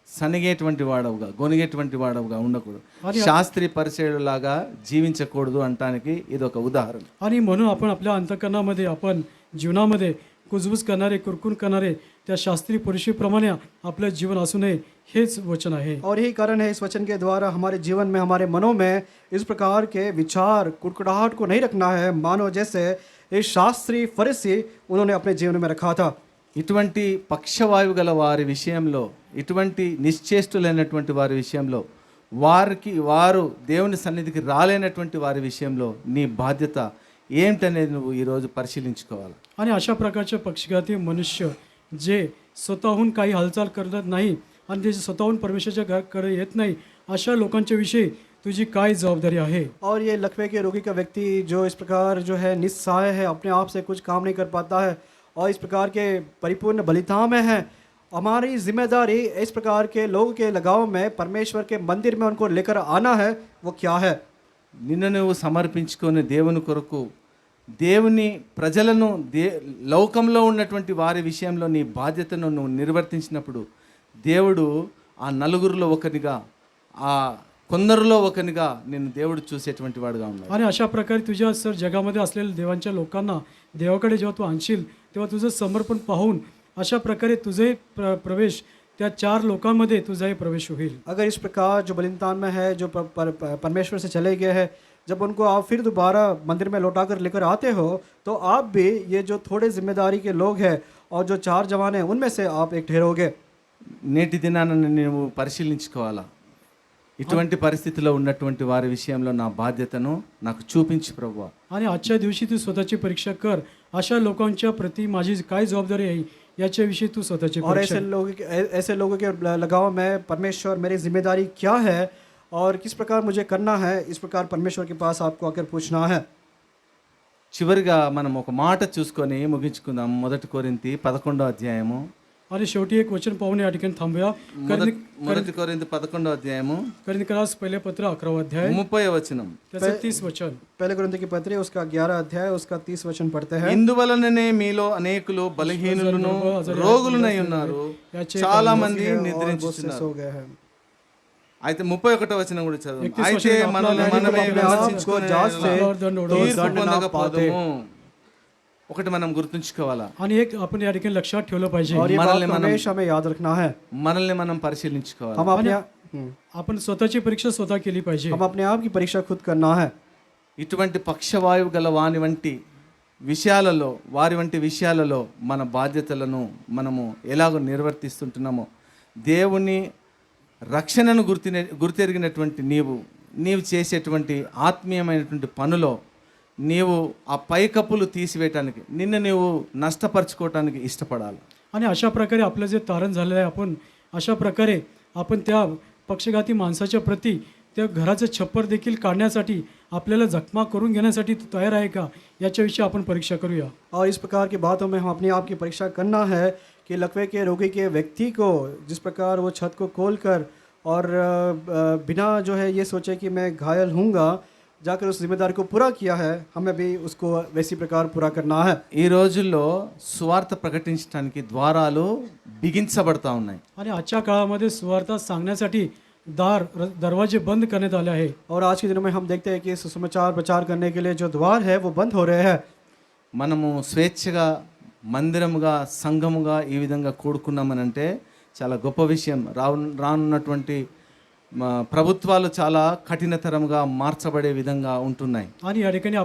Speaker 1: సనిగేటువంటి వాడవుగా గొనిగేటువంటి వాడవుగా ఉండకూడదు, శాస్త్రీ పరిచయుడు లాగా జీవించకూడదు అంటానికి ఇది ఒక ఉదాహరణ.
Speaker 2: आणि म्हणून आपण आपल्या अंतकरणामध्ये आपण जीवनामध्ये कुजबूज करणारे कुरकुर करणारे त्या शास्त्री पुरुषीप्रमाणे आपलं जीवन असू नये हेच वचन आहे.
Speaker 3: और यही कारण है इस वचन के द्वारा हमारे जीवन में हमारे मनों में इस प्रकार के विचार कुड़कुड़ाहट को नहीं रखना है मानो जैसे इस शास्त्री फरीसी उन्होंने अपने जीवन में रखा था.
Speaker 1: ఇటువంటి పక్షవాయువు గల వారి విషయంలో, ఇటువంటి నిశ్చేష్టులైనటువంటి వారి విషయంలో, వారు దేవుని సన్నిధికి రాలేనటువంటి వారి విషయంలో నీ బాధ్యత ఏంటనేది నువ్వు ఈరోజు పరిశీలించుకోవాలి.
Speaker 2: आणि अशा प्रकारचे पक्षघाती मनुष्य जे स्वतःहून काही हालचाल करत नाही आणि ते स्वतःहून परमेश्वराच्या घराकडे येत नाही, अशा लोकांच्या विषयी तुझी काय जबाबदारी आहे?
Speaker 3: और ये लकवे के रोगी का व्यक्ति जो इस प्रकार जो है निस्सहाय है, अपने आप से कुछ काम नहीं कर पाता है और इस प्रकार के परिपूर्ण बलिदान में है, हमारी जिम्मेदारी इस प्रकार के लोगों के लगाव में परमेश्वर के मंदिर में उनको लेकर आना है. वो क्या है?
Speaker 1: నిన్ను నువ్వు సమర్పించుకొని దేవుని కొరకు దేవుని ప్రజలను లోకంలో ఉన్నటువంటి వారి విషయంలో నీ బాధ్యతను నువ్వు నిర్వర్తించినప్పుడు దేవుడు ఆ నలుగురిలో ఒకనిగా, ఆ కొందరిలో ఒకనిగా నిన్ను దేవుడు చూసేటువంటి వాడుగా ఉన్నాడు.
Speaker 2: आणि अशा प्रकारे तुझ्या सर जगामध्ये असलेल्या देवांच्या लोकांना देवाकडे जेव्हा तू आणशील तेव्हा तुझं समर्पण पाहून अशा प्रकारे तुझे प्रवेश त्या 4 लोकांमध्ये तुझाही प्रवेश होईल.
Speaker 3: अगर इस प्रकार जो बलिदान में है, जो परमेश्वर से चले गए हैं, जब उनको आप फिर दोबारा मंदिर में लौटा कर लेकर आते हो, तो आप भी ये जो थोड़े जिम्मेदारी के लोग हैं और जो 4 जवान हैं उनमें से आप एक ठहरोगे.
Speaker 1: నేటి దినాన నువ్వు పరిశీలించుకోవాలా, ఇటువంటి పరిస్థితిలో ఉన్నటువంటి వారి విషయంలో నా బాధ్యతను నాకు చూపించు ప్రభువా.
Speaker 2: आणि आजच्या दिवशी तू स्वतःची परीक्षा कर. अशा लोकांच्या प्रति माझी काय जबाबदारी आहे याच्याविषयी तू स्वतःची
Speaker 3: और
Speaker 2: परीक्षा
Speaker 3: ऐसे लोगों के लगाव में परमेश्वर मेरी जिम्मेदारी क्या है और किस प्रकार मुझे करना है, इस प्रकार परमेश्वर के पास आपको आकर पूछना है.
Speaker 1: చివరిగా మనం ఒక మాట చూసుకొని ముగించుకుందాం. 1 కొరింథీ 11వ అధ్యాయము.
Speaker 2: आणि शेवटी एक वचन पाहून या ठिकाणी थांबूया.
Speaker 1: 1 కొరింథీ 11వ అధ్యాయము
Speaker 2: करिन्थियस पहिले पत्र 11वा अध्याय
Speaker 1: 30వ వచనం.
Speaker 2: त्याचं 30 वचन.
Speaker 3: पहले कुरिन्थ की पत्री उसका 11 अध्याय उसका 30 वचन पढ़ते हैं.
Speaker 1: ఇందువలననే మీలో అనేకులు బలహీనులను రోగులునై ఉన్నారు, చాలా మంది నిద్రించుచున్నారు.
Speaker 3: सो गए हैं.
Speaker 1: అయితే 31వ వచనం కూడా చదువు.
Speaker 2: 31వ
Speaker 1: అయితే
Speaker 2: వచనం
Speaker 1: మనల్ని మనమే విమర్శించుకొని తీర్పు
Speaker 3: दंड ना
Speaker 1: పొందకపోదుము. ఒకటి మనం గుర్తుంచుకోవాలా,
Speaker 2: आणि एक आपण या ठिकाणी लक्षात ठेवलं पाहिजे.
Speaker 3: और ये बात
Speaker 1: మనల్ని
Speaker 3: को
Speaker 1: మనం
Speaker 3: हमेशा हमें याद रखना है.
Speaker 1: మనల్ని మనం పరిశీలించుకోవాలి.
Speaker 3: हम अपने
Speaker 2: आपण स्वतःची परीक्षा स्वतः केली पाहिजे.
Speaker 3: हम अपने आप की परीक्षा खुद करना है.
Speaker 1: ఇటువంటి పక్షవాయువు గల వారి వంటి విషయాలలో మన బాధ్యతలను మనము ఎలాగో నిర్వర్తిస్తుంటున్నామో, దేవుని రక్షణను గుర్తెరిగినటువంటి నీవు చేసేటువంటి ఆత్మీయమైనటువంటి పనులో నీవు ఆ పైకప్పులు తీసివేయటానికి, నిన్ను నీవు నష్టపరచుకోవటానికి ఇష్టపడాలి.
Speaker 2: आणि अशा प्रकारे आपलं जे तारण झालेलं आहे, आपण अशा प्रकारे आपण त्या पक्षघाती माणसाच्या प्रती त्या घराचं छप्पर देखील काढण्यासाठी आपल्याला जखमा करून घेण्यासाठी तू तयार आहे का याच्याविषयी आपण परीक्षा करूया.
Speaker 3: और इस प्रकार की बातों में हम अपने आप की परीक्षा करना है कि लकवे के रोगी के व्यक्ति को जिस प्रकार वो छत को खोलकर और बिना जो है ये सोचे कि मैं घायल हूँगा, जाकर उस जिम्मेदारी को पूरा किया है, हमें भी उसको वैसी प्रकार पूरा करना है.
Speaker 1: ఈ రోజుల్లో సువార్త ప్రకటించడానికి ద్వారాలు బిగించబడతా ఉన్నాయి.
Speaker 2: आणि आजच्या काळामध्ये सुवार्ता सांगण्यासाठी दरवाजे बंद करण्यात आले आहे.
Speaker 3: और आज के दिनों में हम देखते हैं कि सुसमाचार प्रचार करने के लिए जो द्वार है वो बंद हो रहे हैं.
Speaker 1: మనము స్వేచ్ఛగా మందిరముగా సంఘముగా ఈ విధంగా కూడుకున్నామనంటే చాలా గొప్ప విషయం. రానున్నటువంటి ప్రభుత్వాలు చాలా కఠినతరంగా మార్చబడే విధంగా ఉంటున్నాయి.
Speaker 2: आणि या ठिकाणी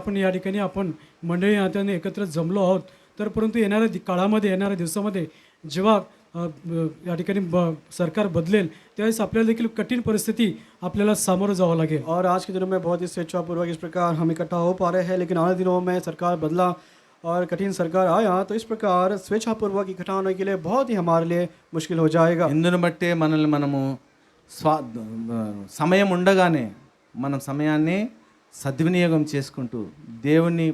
Speaker 2: आपण मंडळी नात्याने एकत्र जमलो आहोत. तर परंतु येणाऱ्या दिवसामध्ये जेव्हा या ठिकाणी सरकार बदलेल त्यावेळेस आपल्याला देखील कठीण परिस्थिती आपल्याला सामोरं जावं लागेल.
Speaker 3: और आज के दिनों में बहुत ही स्वेच्छापूर्वक इस प्रकार हम इकट्ठा हो पा रहे हैं, लेकिन आने दिनों में सरकार बदला और कठिन सरकार आया, तो इस प्रकार स्वेच्छापूर्वक इकट्ठा होने के लिए बहुत ही हमारे लिए मुश्किल हो जाएगा.
Speaker 1: ఇందును బట్టే మనల్ని మనము సమయం ఉండగానే మనం సమయాన్ని సద్వినియోగం చేసుకుంటూ దేవుని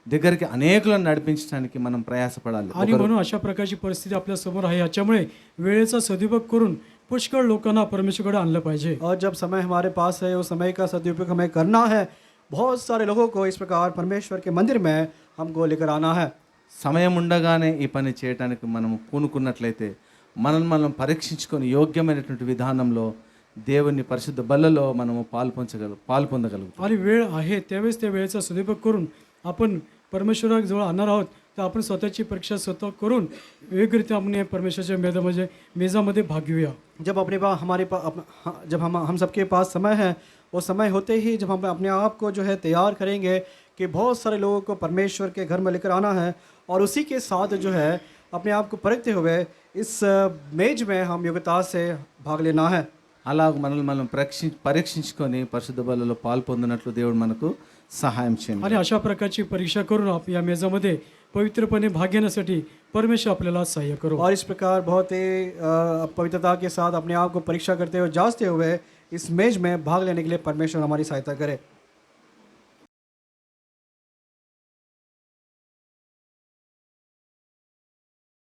Speaker 1: దగ్గరికి అనేకులను నడిపించడానికి మనం ప్రయాసపడాలి.
Speaker 2: आणि म्हणून अशा प्रकारची परिस्थिती आपल्या समोर आहे. याच्यामुळे वेळेचा सदुपयोग करून पुष्कळ लोकांना परमेश्वराकडे आणलं पाहिजे.
Speaker 3: और जब समय हमारे पास है, उस समय का सदुपयोग हमें करना है. बहुत सारे लोगों को इस प्रकार परमेश्वर के मंदिर में हमको लेकर आना है.
Speaker 1: సమయం ఉండగానే ఈ పని చేయడానికి మనము పూనుకున్నట్లయితే మనం పరీక్షించుకొని యోగ్యమైనటువంటి విధానంలో దేవుని పరిశుద్ధ బల్లలో మనము పాల్పొందగలుగుతాం.
Speaker 2: आणि वेळ आहे त्यावेळेस त्या वेळेचा सदुपयोग करून आपण परमेश्वराजवळ आणणार आहोत. तर आपण स्वतःची परीक्षा स्वतः करून योग्यरित्या आपण परमेश्वराच्या मेजामध्ये भाग घेऊया.
Speaker 3: जब हम सबके पास समय है, वो समय होते ही जब हम अपने आप को जो है तैयार करेंगे कि बहुत सारे लोगों को परमेश्वर के घर में लेकर आना है, और उसी के साथ जो है अपने आप को परखते हुए इस मेज में हम योग्यता से भाग लेना है.
Speaker 1: అలాగ మనల్ని మనం పరీక్షించుకొని పరిశుద్ధ బలలో పాల్పొందినట్లు దేవుడు మనకు సహాయం చేయండి.
Speaker 2: आणि अशा प्रकारची परीक्षा करून आप या मेजामध्ये पवित्रपणे भाग घेण्यासाठी परमेश्वर आपल्याला सहाय्य करो.
Speaker 3: और इस प्रकार बहुत ही पवित्रता के साथ अपने आप को परीक्षा करते हुए जांचते हुए इस मेज में भाग लेने के लिए परमेश्वर हमारी सहायता करे.